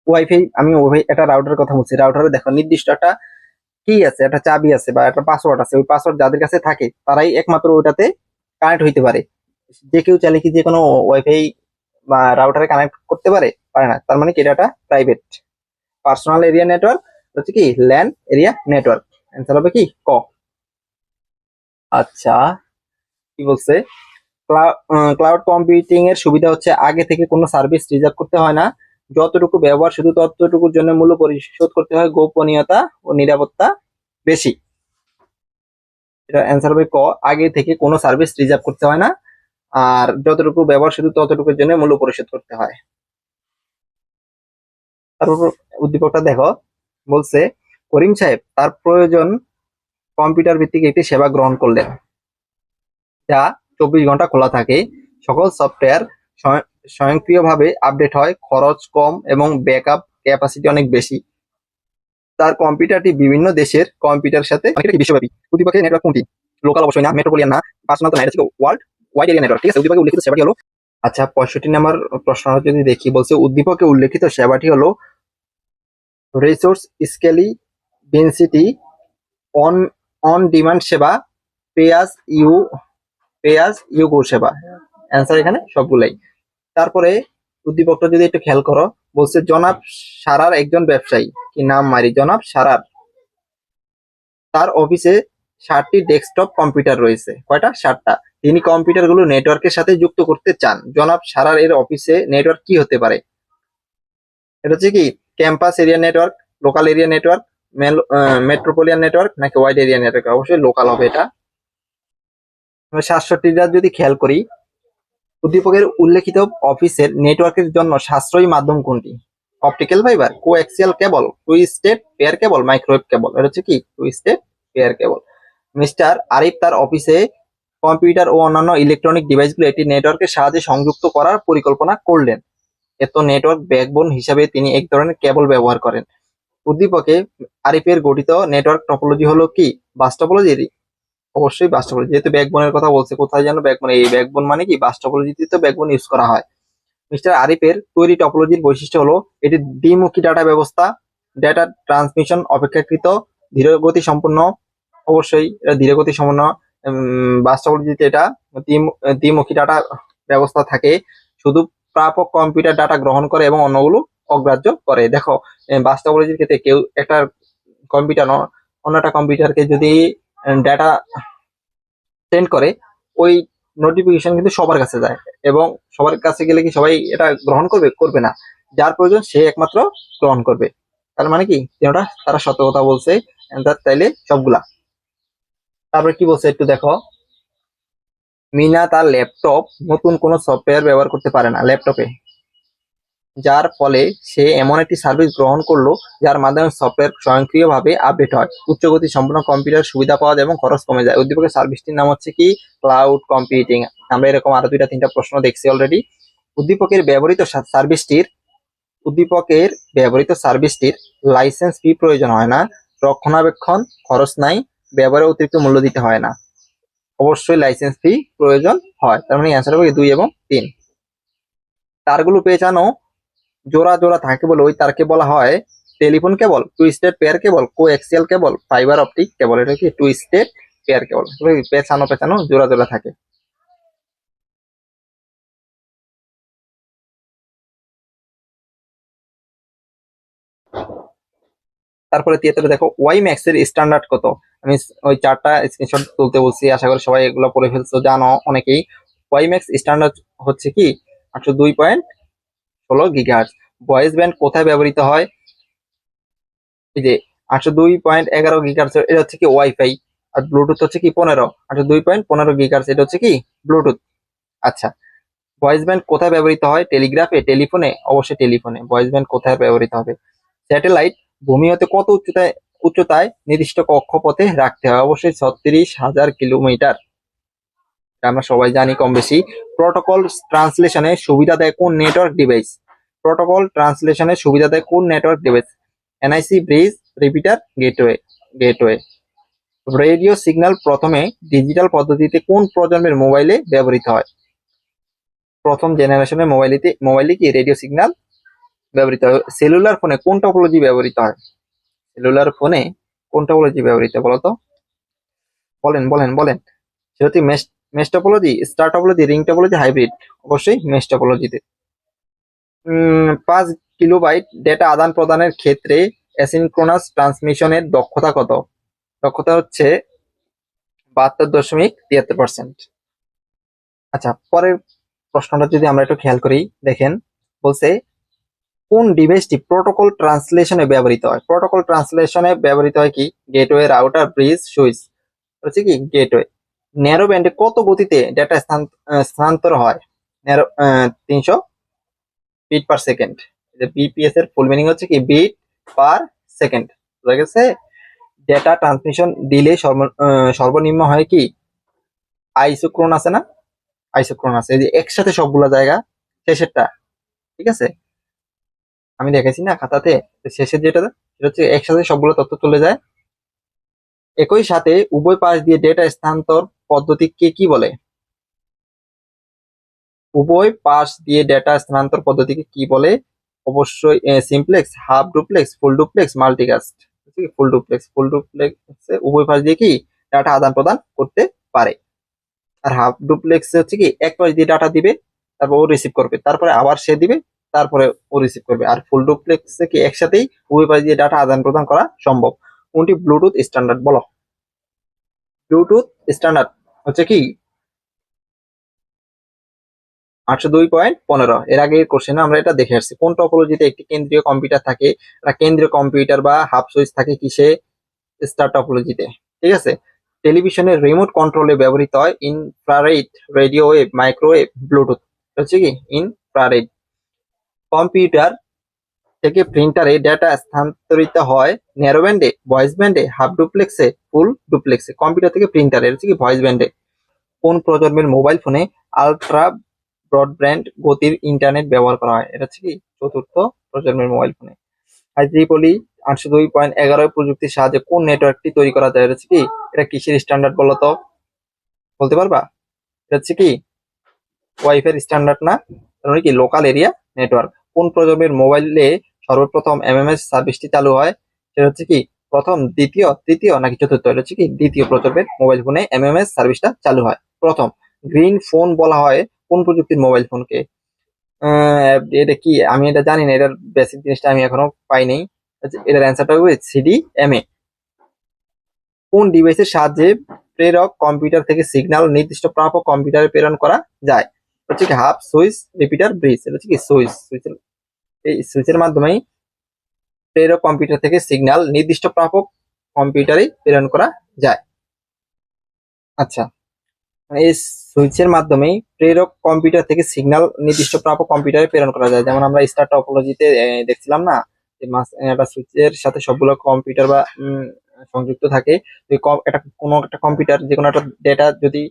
ওয়াইফাই, আমি একটা রাউটারের কথা বলছি। রাউটারে দেখো নির্দিষ্ট একটা কি আছে, একটা চাবি আছে বা একটা পাসওয়ার্ড আছে। ওই পাসওয়ার্ড যাদের কাছে থাকে তারাই একমাত্র ওইটাতে কানেক্ট হইতে পারে। যে কেউ চাইলে কি যে কোনো ওয়াইফাই বা রাউটারে কানেক্ট করতে পারে না। তার মানে কি এটা প্রাইভেট। পার্সোনাল এরিয়া নেটওয়ার্ক হচ্ছে কি ল্যান এরিয়া নেটওয়ার্ক। অ্যান্সার হবে কি ক। আচ্ছা, কি বলছে? ক্লাউড কম্পিউটিং এর সুবিধা হচ্ছে আগে থেকে কোনো সার্ভিস রিজার্ভ করতে হয় না, যতটুকু ব্যবহার শুধু ততটুকুর জন্য মূল্য পরিশোধ করতে হয়, গোপনীয়তা ও নিরাপত্তা বেশি। এটা অ্যান্সার হবে ক, আগে থেকে কোনো সার্ভিস রিজার্ভ করতে হয় না, আর যতটুকু ব্যবহার শুধু ততটুকুর জন্য মূল্য পরিশোধ করতে হয়। তারপর উদ্দীপকটা দেখো, বলছে করিম সাহেব তার প্রয়োজন কম্পিউটার ভিত্তিক একটি সেবা গ্রহণ করলেন যা 24 ঘন্টা খোলা থাকে, সকল সফটওয়্যার স্বয়ংক্রিয়ভাবে আপডেট হয়, খরচ কম এবং ব্যাকআপ ক্যাপাসিটি অনেক বেশি। তার কম্পিউটারটি বিভিন্ন দেশের কম্পিউটারের সাথে বিশ্বব্যাপী। উদ্দীপকের নেটওয়ার্ক কোনটি? লোকাল অবশ্যই না, মেট্রোপলিয়ান না, পার্সোনাল তো না, এটা হচ্ছে ওয়ার্ল্ড ওয়াইড এরিয়া নেটওয়ার্ক। ঠিক আছে, উদ্দীপকে উল্লেখিত সেবাটি হলো। আচ্ছা, 65 নম্বর প্রশ্নটা যদি দেখি, বলছে উদ্দীপকে উল্লেখিত সেবাটি হলো resource scaly density, on on demand সেবা, পে আস ইউ গো সেবা। অ্যান্সার এখানে সবগুলাই। তারপরে উদ্দীপকটা যদি একটু খেয়াল করো, বলছে জনাব সারার একজন ব্যবসায়ী, কি নাম মারি, জনাব সারার, তার অফিসে 60টি ডেস্কটপ কম্পিউটার রয়েছে। কয়টা? 60টা। তিনি কম্পিউটারগুলো নেটওয়ার্কের সাথে যুক্ত করতে চান। জনাব সারার এর অফিসে নেটওয়ার্ক কি হতে পারে? এটা হচ্ছে কি campus area network, local area network, মেট্রোপলিয়ান network নাকি ওয়াইড এরিয়া নেটওয়ার্ক? অবশ্যই লোকাল হবে এটা। 67টা যদি খেয়াল করি, উদ্দীপকের উল্লেখিত অফিসের নেটওয়ার্কের জন্য সাশ্রয়ী মাধ্যম কোনটি? Optical fibre, coaxial cable, twisted pair cable, microwave cable. এটা হচ্ছে কি twisted pair cable. Mister Arif তার অফিসে কম্পিউটার ও অন্যান্য ইলেকট্রনিক ডিভাইসগুলো একটি নেটওয়ার্কের সাহায্যে সংযুক্ত করার পরিকল্পনা করলেন। এত নেটওয়ার্ক ব্যাকবোন হিসাবে তিনি এক ধরনের কেবল ব্যবহার করেন। উদ্দীপকে আরিফের গঠিত নেটওয়ার্ক টপোলজি হলো কি? Bus topology. অবশ্যই বাস টপোলজি, যেহেতু ব্যাকবোনের কথা বলছে, কোথায় যেন ব্যাকবোন, এই ব্যাকবোন মানে কি বাস টপোলজিতে তো ব্যাকবোন ইউজ করা হয়। মিস্টার আরিফের তৈরি টপোলজির বৈশিষ্ট্য হলো এটি দ্বিমুখী ডাটা ব্যবস্থা, ডেটা ট্রান্সমিশন অপেক্ষাকৃত ধীরগতি সম্পন্ন। অবশ্যই এটা ধীরগতি সম্পন্ন। বাস টপোলজিতে এটা দ্বিমুখী ডাটা ব্যবস্থা থাকে, শুধু প্রাপক কম্পিউটার ডাটা গ্রহণ করে এবং অন্যগুলো অগ্রাহ্য করে। দেখো বাস টপোলজির ক্ষেত্রে কেউ একটা কম্পিউটার অন্য একটা কম্পিউটারকে যদি ডাটা সেন্ড করে, ওই নোটিফিকেশন কিন্তু সবার কাছে যায়, এবং সবার কাছে গেলে কি সবাই এটা গ্রহণ করবে? করবে না। যার প্রয়োজন সে একমাত্র গ্রহণ করবে। তার মানে কি তিনটা তারা সত্য কথা বলছে, তাইলে সবগুলা। তারপরে কি বলছে একটু দেখো, মিনা তার ল্যাপটপ নতুন কোনো সফটওয়্যার ব্যবহার করতে পারে না ল্যাপটপে, যার ফলে সে এমন একটি সার্ভিস গ্রহণ করলো যার মাধ্যমে সফটওয়্যার স্বয়ংক্রিয়ভাবে আপডেট হয়, উচ্চগতি সম্পূর্ণ কম্পিউটার সুবিধা পাওয়া যায় এবং খরচ কমে যায়। উদ্দীপকের সার্ভিসটির নাম হচ্ছে কি? Cloud computing. আমরা এরকম আরো 2-3টা প্রশ্ন দেখছি অলরেডি। উদ্দীপকের ব্যবহৃত সার্ভিসটির লাইসেন্স ফি প্রয়োজন হয় না, রক্ষণাবেক্ষণ খরচ নাই, ব্যবহারে অতিরিক্ত মূল্য দিতে হয় না। অবশ্যই লাইসেন্স ফি প্রয়োজন হয়। তার মানে অ্যান্সার হবে 2 এবং 3। তারগুলো পেঁচানো জোড়া জোড়া থাকে বলে ওই তারকে বলা হয় telephone cable, twisted pair cable, coaxial cable, fibre optic cable. এটা কি টুইস্টেড পেয়ার কেবল, পেঁচানো পেঁচানো জোড়া জোড়া থাকে। তারপরে 73 দেখো, ওয়াই ম্যাক্স এর স্ট্যান্ডার্ড কত? আমি ওই 4টা স্ক্রিনশট তুলতে বলছি, আশা করি সবাই এগুলো পড়ে ফেলছো, জানো অনেকেই। ওয়াই ম্যাক্স স্ট্যান্ডার্ড হচ্ছে কি 802.16 গিগাহার্টজ। ভয়েস ব্যান্ড কোথায় ব্যবহৃত হয়? এই যে 802.11 গিগাহার্টজ, এটা হচ্ছে কি ওয়াইফাই। আর ব্লুটুথ হচ্ছে কি 15, 802.15 গিগাহার্টজ, এটা হচ্ছে কি ব্লুটুথ। আচ্ছা, ভয়েস ব্যান্ড কোথায় ব্যবহৃত হয়? টেলিগ্রাফে, টেলিফোনে? অবশ্যই টেলিফোনে। ভয়েস ব্যান্ড কোথায় ব্যবহৃত হবে? স্যাটেলাইট ভূমি হতে কত উচ্চতায় নির্দিষ্ট কক্ষপথে রাখতে হয়? অবশ্যই 36,000 কিলোমিটার। আমরা সবাই জানি কম বেশি। প্রোটোকল ট্রান্সলেশনে সুবিধা দেয় কোন নেটওয়ার্ক ডিভাইস? প্রোটোকল ট্রান্সলেশনে সুবিধা দেয় কোন network device? NIC, bridge, repeater, gateway. Radio signal প্রথমে ডিজিটাল পদ্ধতিতে কোন প্রজন্মের মোবাইলে ব্যবহৃত হয়? প্রথম জেনারেশনের মোবাইলে কি রেডিও সিগন্যাল ব্যবহৃত হয়। সেলুলার ফোনে কোন টপোলজি ব্যবহৃত হয়? সেলুলার ফোনে কোন টপোলজি ব্যবহৃত বলতো? বলেন বলেন বলেন। সেটা হচ্ছে mesh topology, star topology, ring topology, hybrid. অবশ্যই মেশ টপোলজিতে। 5 কিলোবাইট ডেটা আদান প্রদানের ক্ষেত্রে অ্যাসিনক্রোনাস ট্রান্সমিশনের দক্ষতা কত? দক্ষতা হচ্ছে 72.73%। আচ্ছা, পরের প্রশ্নটা যদি আমরা একটু খেয়াল করি, দেখেন বলছে কোন ডিভাইসটি প্রোটোকল ট্রান্সলেশনে ব্যবহৃত হয়? প্রোটোকল ট্রান্সলেশনে ব্যবহৃত হয় কি? Gateway, router, bridge, switch. হচ্ছে কি গেটওয়ে। ন্যারো ব্যান্ডে কত গতিতে ডেটা স্থানান্তর হয়? 300 বিট পার সেকেন্ড। বিপিএস এর ফুল মিনিং হচ্ছে কি বিট পার সেকেন্ড। বুঝা গেছে? ডেটা ট্রান্সমিশন ডিলে সর্বনিম্ন হয় কি? আইসোক্রোন আছে না? আইসোক্রোন আছে, এই যে একসাথে সবগুলা জায়গা, শেষেরটা, ঠিক আছে? আমি দেখেছি না খাতাতে, শেষের যেটা সেটা হচ্ছে একসাথে সবগুলো তথ্য চলে যায়। একই সাথে উভয় পাশ দিয়ে ডেটা স্থানান্তর পদ্ধতিকে কি বলে? উভয় পাশ দিয়ে ডেটা স্থানান্তর পদ্ধতিকে কি বলে? অবশ্যই simplex, half duplex, full duplex, multicast. Full ডুপ্লেক্সে উভয় পাশ দিয়ে কি ডাটা আদান প্রদান করতে পারে। আর হাফ ডুপ্লেক্সে হচ্ছে কি এক পাশ দিয়ে ডাটা দিবে, তারপর ও রিসিভ করবে, তারপরে আবার সে দিবে, তারপরে ও রিসিভ করবে। আর ফুল ডুপ্লেক্সে কি একসাথেই উভয় পাশ দিয়ে ডাটা আদান প্রদান করা সম্ভব। কোনটি ব্লুটুথ স্ট্যান্ডার্ড বলো? ব্লুটুথ স্ট্যান্ডার্ড হচ্ছে কি 802.15। এর আগে কোশ্চেনে আমরা এটা দেখে আসছি। কোন টপোলজিতে একটি কেন্দ্রীয় কম্পিউটার থাকে? একটা কেন্দ্রীয় কম্পিউটার বা হাব সুইচ থাকে কিসে? স্টার টপোলজিতে। ঠিক আছে। টেলিভিশনের রিমোট কন্ট্রোলে ব্যবহৃত হয় infrared, radio wave, microwave, Bluetooth. হচ্ছে কি ইনফ্রারেড। কম্পিউটার থেকে প্রিন্টারে ডেটা স্থানান্তরিত হয় ন্যারো ব্যান্ডে, ভয়েস ব্যান্ডে, হাফ ডুপ্লেক্সে, ফুল ডুপ্লেক্সে। কম্পিউটার থেকে প্রিন্টারে হচ্ছে কি ভয়েস ব্যান্ডে। কোন প্রজন্মের মোবাইল ফোনে আলট্রা ব্রডব্যান্ড গতির ইন্টারনেট ব্যবহার করা হয়? এটা হচ্ছে কি চতুর্থ প্রজন্মের মোবাইল ফোনে। IEEE 802.11 প্রযুক্তির সাহায্যে কোন নেটওয়ার্কটি তৈরি করা যায়? এটা হচ্ছে কি, এটা কিসের স্ট্যান্ডার্ড বলতো? বলতে পারবা? এটা হচ্ছে কি ওয়াইফাই স্ট্যান্ডার্ড না, তার কি লোকাল এরিয়া নেটওয়ার্ক। কোন প্রজন্মের মোবাইলে সর্বপ্রথম MMS সার্ভিসটি চালু হয়? সেটা হচ্ছে কি প্রথম, দ্বিতীয়, তৃতীয় নাকি চতুর্থ? এটা হচ্ছে কি দ্বিতীয় প্রজন্মের মোবাইল ফোনে MMS সার্ভিসটা চালু হয় প্রথম। গ্রিন ফোন বলা হয় কোন প্রযুক্তির মোবাইল ফোনকে? এটা কি আমি এটা জানি না, এটার বেসিক জিনিসটা আমি এখনো পাইনি। এটার অ্যান্সারটা হবে CDMA। কোন ডিভাইসের সাহায্যে প্রেরক কম্পিউটার থেকে সিগন্যাল নির্দিষ্ট প্রাপক কম্পিউটারে প্রেরণ করা যায়? হচ্ছে কি হাব সুইচ, রিপিটার, ব্রিজ। এটা হচ্ছে কি সুইচের, এই সুইচের মাধ্যমেই প্রেরক কম্পিউটার থেকে সিগন্যাল নির্দিষ্ট প্রাপক কম্পিউটারে প্রেরণ করা যায়। আচ্ছা, এই সুইচের মাধ্যমেই প্রেরক কম্পিউটার থেকে সিগন্যাল নির্দিষ্ট প্রাপক কম্পিউটারে প্রেরণ করা যায়। যেমন আমরা স্টার টপোলজিতে দেখছিলাম না, যে একটা সুইচের সাথে সবগুলো কম্পিউটার বা সংযুক্ত থাকে। একটা কোনো একটা কম্পিউটার যে কোনো একটা ডেটা যদি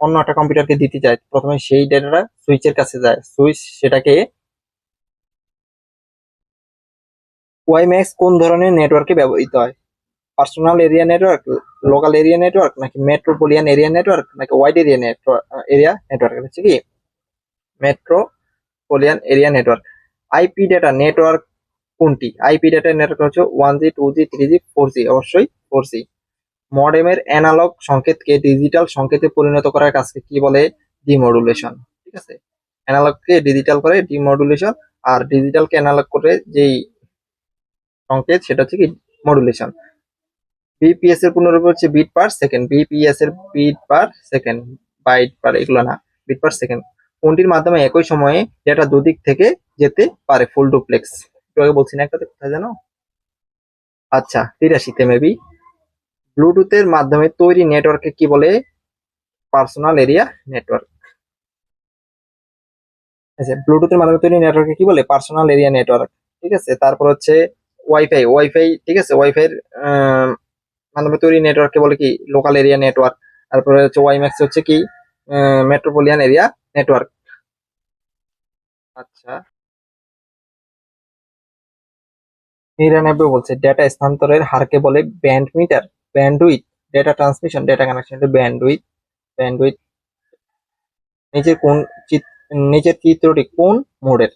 অন্য একটা কম্পিউটারকে দিতে চায়, প্রথমে সেই ডেটাটা সুইচের কাছে যায়, সুইচ সেটাকে। ওয়াইম্যাক্স কোন ধরনের নেটওয়ার্কে ব্যবহৃত হয়? Personal area network, local area network, নাকি মেট্রোপলিয়ান এরিয়া নেটওয়ার্ক, নাকি ওয়াইড এরিয়া নেটওয়ার্ক? হচ্ছে কি মেট্রোপলিয়ান area network. IP data network কোনটি? আইপি ডেটা নেটওয়ার্ক হচ্ছে 1G, 2G, 3G, 4G, অবশ্যই 4G। মডেমের অ্যানালগ সংকেতকে ডিজিটাল সংকেতে পরিণত করার কাজকে কি বলে? ডিমডুলেশন। ঠিক আছে। অ্যানালগকে ডিজিটাল করে ডিমডুলেশন, আর ডিজিটালকে অ্যানালগ করে যেই সংকেত সেটা হচ্ছে কি মডুলেশন। বিপিএস এর পূর্ণরূপ হচ্ছে বিট পার সেকেন্ড। বিপিএস এর বিট পার সেকেন্ড, বাইট পার এগুলো না, বিট পার সেকেন্ড। কোনটির মাধ্যমে একই সময়ে ডেটা দুদিক থেকে যেতে পারে? Full duplex. একটু আগে বলছি না একটাতে, কোথায় জানো? আচ্ছা 83-তে মেবি। ব্লুটুথের মাধ্যমে তৈরি নেটওয়ার্ককে কি বলে? Personal area network. আচ্ছা, ব্লুটুথের মাধ্যমে তৈরি নেটওয়ার্ককে কি বলে? Personal area network. ঠিক আছে। তারপর হচ্ছে ওয়াইফাই। ঠিক আছে, ওয়াইফাই মাধ্যমে তৈরি নেটওয়ার্ককে বলে কি? Local area network. তারপরে হচ্ছে ওয়াইম্যাক্স হচ্ছে কি মেট্রোপলিয়ান এরিয়া নেটওয়ার্ক। আচ্ছা 99 বলছে ডেটা স্থানান্তরের হারকে বলে band meter, bandwidth, data transmission, data connection. Bandwidth. নিচের কোন নিচের চিত্রটি কোন মোডের?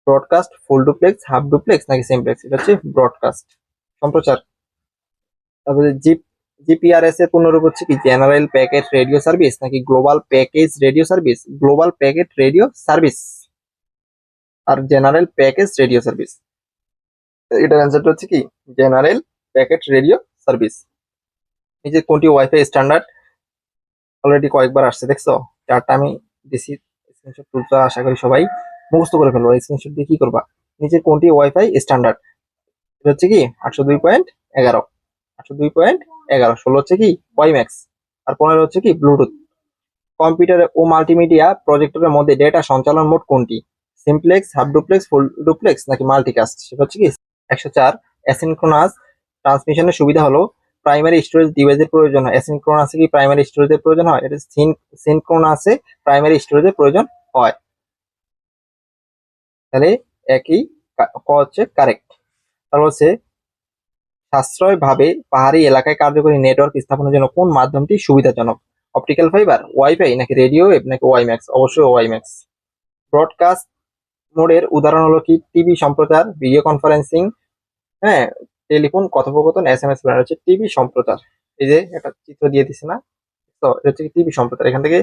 Broadcast, full duplex, half duplex নাকি সিমপ্লেক্স? এটা হচ্ছে ব্রডকাস্ট, সম্প্রচার। তারপরে জিপিআরএস এর পূর্ণরূপ হচ্ছে কি? জেনারেল প্যাকেট রেডিও সার্ভিস, নাকি global package radio service? Global packet radio service আর জেনারেল প্যাকেজ রেডিও সার্ভিস। এটার অ্যান্সারটা হচ্ছে কি জেনারেল প্যাকেট রেডিও সার্ভিস। এই যে কোনটি ওয়াইফাই স্ট্যান্ডার্ড? অলরেডি কয়েকবার আসছে, দেখছো? চারটা আমি দিছি, স্ক্রিনশট তুলছো, আশা করি সবাই মুখস্থ করে ফেলবো। স্ক্রিনশট দিয়ে কি করবা? নিচে কোনটি ওয়াইফাই স্ট্যান্ডার্ড? এটা হচ্ছে কি 802.11। 802.11। 16 হচ্ছে কি ওয়াইম্যাক্স, আর 15 হচ্ছে কি ব্লুটুথ। কম্পিউটার ও মাল্টিমিডিয়া প্রজেক্টরের মধ্যে ডেটা সঞ্চালন মোড কোনটি? Simplex, half duplex, full duplex নাকি মাল্টিকাস্ট? সেটা হচ্ছে কি 104। অ্যাসিনক্রোনাস ট্রান্সমিশনের সুবিধা হলো প্রাইমারি স্টোরেজ ডিভাইসের প্রয়োজন হয়। অ্যাসিনক্রোনাসে কি প্রাইমারি স্টোরেজের প্রয়োজন হয়? এটা সিনক্রোনাসে প্রাইমারি স্টোরেজের প্রয়োজন হয়। তাহলে একই হচ্ছে কারেক্ট। তাহলে হচ্ছে সাশ্রয়ভাবে পাহাড়ি এলাকায় কার্যকরী নেটওয়ার্ক স্থাপনের জন্য কোন মাধ্যমটি সুবিধাজনক? অপটিক্যাল ফাইবার, ওয়াইফাই নাকি রেডিও ওয়েভ নাকি ওয়াইম্যাক্স? অবশ্যই ওয়াইম্যাক্স। ব্রডকাস্ট মোডের উদাহরণ হলো কি? টিভি সম্প্রচার, ভিডিও কনফারেন্সিং, হ্যাঁ, টেলিফোন, কথোপকথন, এসএমএস, হচ্ছে টিভি সম্প্রচার। এই যে একটা চিত্র দিয়ে দিছে না, তো এটা হচ্ছে টিভি সম্প্রচার। এখান থেকে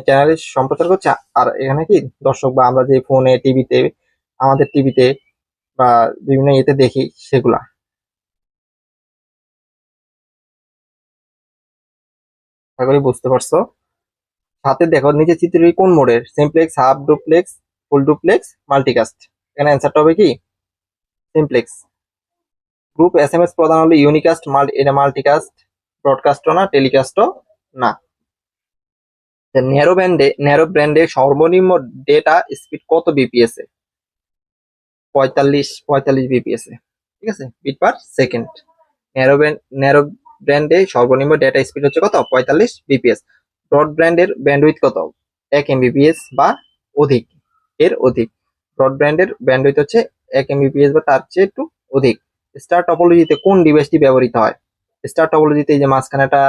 চ্যানেলে সম্প্রচার করছে, আর এখানে কি দর্শক বা আমরা যে ফোনে, টিভিতে, আমাদের টিভিতে বা বিভিন্ন ইয়েতে দেখি সেগুলা। আশা করি বুঝতে পারছো। সাথে দেখো নিচে চিত্রটি কোন মোডের, simplex, half duplex, full duplex, multicast. এখানে অ্যান্সারটা হবে কি সিমপ্লেক্স। গ্রুপ এসএমএস প্রধান হলো ইউনিকাস্ট, এটা মাল্টিকাস্ট, ব্রডকাস্টও না, টেলিকাস্টও না। ন্যারো ব্যান্ডে সর্বনিম্ন ডেটা স্পিড কত বিপিএস এ? 45 বিপিএস এ, ঠিক আছে, বিট পার সেকেন্ড। ন্যারো ব্যান্ডে সর্বনিম্ন ডেটা স্পিড হচ্ছে কত? 45 বিপিএস। ব্রড ব্যান্ডের ব্যান্ডউইথ কত? 1 এমবিপিএস বা অধিক, এর অধিক। ব্রড ব্যান্ডের ব্যান্ডউইথ হচ্ছে 1 এমবিপিএস বা তার চেয়ে একটু অধিক। স্টার টপোলজিতে কোন ডিভাইসটি ব্যবহৃত হয়? স্টার টপোলজিতে এই যে মাঝখানে একটা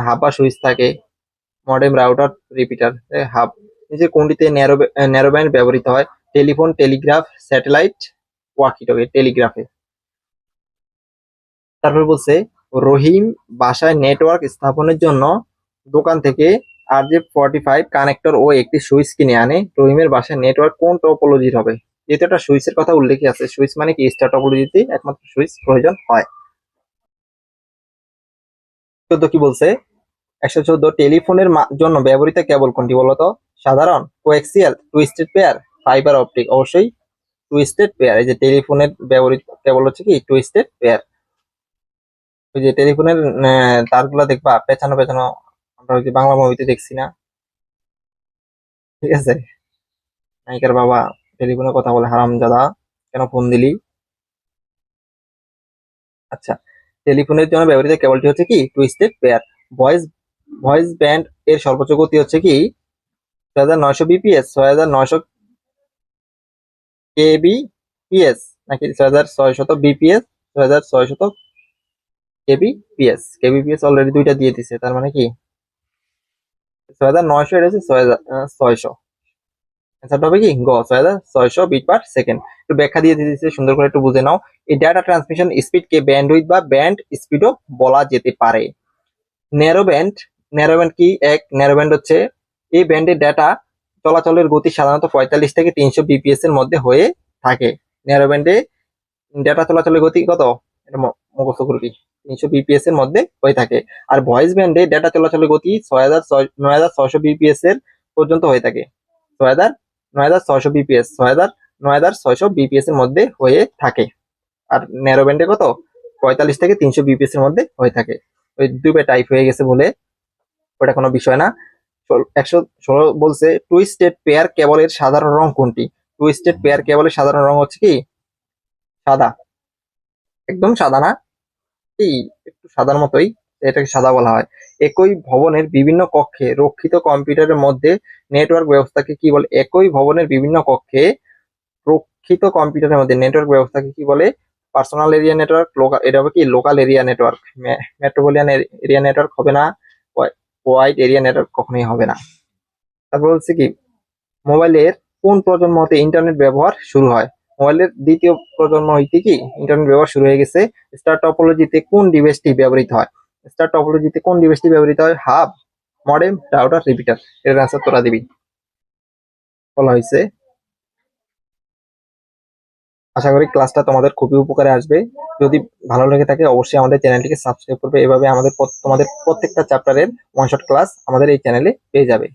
হাব বা সুইচ থাকে, মডেম, রাউটার, রিপিটার, হাব। নিচে কোনটিতে ন্যারো ব্যান্ড ব্যবহৃত হয়? Telephone, telegraph, satellite, walkie talkie. টেলিগ্রাফে। তারপর বলছে রহিম বাসায় নেটওয়ার্ক স্থাপনের জন্য দোকান থেকে RJ45 কানেক্টর ও একটি সুইচ কিনে আনে। রহিমের বাসায় নেটওয়ার্ক কোন টপোলজির হবে? যেহেতু একটা সুইচের কথা উল্লেখ আছে, সুইচ মানে কি স্টার টপোলজিতে একমাত্র সুইচ প্রয়োজন হয়। 14 কি বলছে? 114 টেলিফোনের জন্য ব্যবহৃত কেবল কোনটি বলতো? সাধারণ, coaxial, twisted pair, fibre optic. অবশ্যই টুইস্টেড পেয়ার। এই যে টেলিফোনের ব্যবহৃত কেবল হচ্ছে কি টুইস্টেড পেয়ার। ওই যে টেলিফোনের তারগুলা দেখবা পেছানো পেছানো, আমরা ওই যে বাংলা মুভিতে দেখছি না, ঠিক আছে, নায়িকার বাবা টেলিফোনে কথা বলে, হারামজাদা কেন ফোন দিলি। আচ্ছা, টেলিফোনের জন্য ব্যবহৃত কেবলটি হচ্ছে কি twisted pair. Voice voice band এর সর্বোচ্চ গতি হচ্ছে কি 6900 বিপিএস, 6900 কেবিপিএস, নাকি 6600 বিপিএস, 6600 কেবিপিএস অলরেডি দুইটা দিয়ে দিছে, তার মানে কি 6900, এটা হচ্ছে 6600। অ্যান্সারটা হবে কি গ 6600 বিট পার সেকেন্ড। একটু ব্যাখ্যা দিয়ে দিয়েছে, সুন্দর করে একটু বুঝে নাও। এই ডাটা ট্রান্সমিশন স্পিড কে ব্যান্ডউইথ বা ব্যান্ড স্পিডও বলা যেতে পারে। ন্যারো ব্যান্ড, ন্যারো ব্যান্ড কি? এক ন্যারো ব্যান্ড হচ্ছে এই ব্যান্ডের ডাটা চলাচলের গতি সাধারণত 45 থেকে 300 বিপিএস এর মধ্যে হয়ে থাকে। ন্যারো ব্যান্ডে ডেটা চলাচলের গতি কত? এটা মুখস্থ করবি, 300 বিপিএস এর মধ্যে হয়ে থাকে। আর ভয়েস ব্যান্ডে ডেটা চলাচলের গতি 9600 বিপিএস এর পর্যন্ত হয়ে থাকে। 9600 বিপিএস, 9600 বিপিএস এর মধ্যে হয়ে থাকে। আর ন্যারো ব্যান্ডে কত? 45 থেকে 300 বিপিএস এর মধ্যে হয়ে থাকে। ওই দুটো টাইপ হয়ে গেছে বলে ওটা কোনো বিষয় না। 116 বলছে টুইস্টেড পেয়ার কেবলের সাধারণ রং কোনটি? টুইস্টেড পেয়ার কেবলের সাধারণ রং হচ্ছে কি সাদা। একদম সাদা না, এই একটু সাদার মতোই, এটাকে সাদা বলা হয়। একই ভবনের বিভিন্ন কক্ষে রক্ষিত কম্পিউটারের মধ্যে নেটওয়ার্ক ব্যবস্থাকে কি বলে? একই ভবনের বিভিন্ন কক্ষে রক্ষিত কম্পিউটারের মধ্যে নেটওয়ার্ক ব্যবস্থাকে কি বলে? পার্সোনাল এরিয়া নেটওয়ার্ক, লোকাল, এটা হবে কি local area network. মেট্রোপলিয়ান area network হবে না, ওয়াইড এরিয়া নেটওয়ার্ক কখনোই হবে না। তারপর হচ্ছে কি মোবাইলের কোন প্রজন্ম হতে ইন্টারনেট ব্যবহার শুরু হয়? মোবাইলের দ্বিতীয় প্রজন্ম হইতে কি ইন্টারনেট ব্যবহার শুরু হয়ে গেছে। স্টার টপোলজিতে কোন ডিভাইসটি ব্যবহৃত হয়? স্টার টপোলজিতে কোন ডিভাইসটি ব্যবহৃত হয়? Hub, modem, router, repeater. এর আনসার তোরা দিবি। বলা হয়েছে। আশা করি ক্লাসটা তোমাদের খুবই উপকারে আসবে। যদি ভালো লেগে থাকে অবশ্যই আমাদের চ্যানেলটিকে সাবস্ক্রাইব করবে। এভাবে আমাদের তোমাদের প্রত্যেকটা চ্যাপ্টারের ওয়ান শট ক্লাস আমাদের এই চ্যানেলে পেয়ে যাবে।